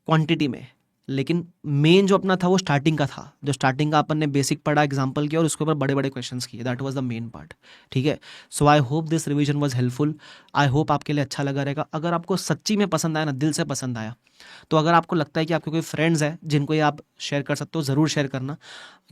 क्वांटिटी में, लेकिन मेन जो अपना था वो स्टार्टिंग का था। जो स्टार्टिंग का अपन ने बेसिक पढ़ा, एग्जांपल किया और उसके ऊपर बड़े बड़े क्वेश्चंस किए, that was the main part, ठीक है। So I hope this revision was helpful. I hope आपके लिए अच्छा लगा रहेगा। अगर आपको सच्ची में पसंद आया ना, दिल से पसंद आया, तो अगर आपको लगता है कि आपके कोई फ्रेंड्स हैं जिनको ये आप शेयर कर सकते हो, ज़रूर शेयर करना।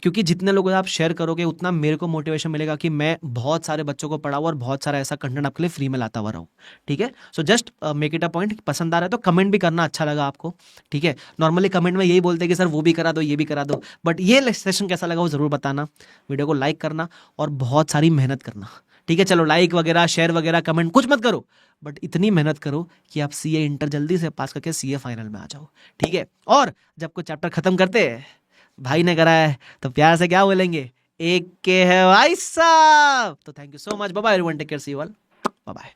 क्योंकि जितने लोगों आप शेयर करोगे उतना मेरे को मोटिवेशन मिलेगा कि मैं बहुत सारे बच्चों को पढ़ाऊँ और बहुत सारा ऐसा कंटेंट आपके लिए फ्री में लाता हुआ रहूँ, ठीक है। So just make it a point, पसंद आ रहा है तो कमेंट भी करना, अच्छा लगा आपको, ठीक है। नॉर्मली कमेंट में यही बोलते हैं कि सर वो भी करा दो, ये भी करा दो, बट ये सेशन कैसा लगा वो ज़रूर बताना। वीडियो को लाइक करना और बहुत सारी मेहनत करना, ठीक है। चलो लाइक वगैरह, शेयर वगैरह, कमेंट कुछ मत करो, बट इतनी मेहनत करो कि आप CA इंटर जल्दी से पास करके CA फाइनल में आ जाओ, ठीक है। और जब कोई चैप्टर खत्म करते हैं, भाई ने करा है तो प्यार से क्या बोलेंगे, एक के है भाई साहब। तो thank you so much, bye bye everyone, take care, see you all, bye bye.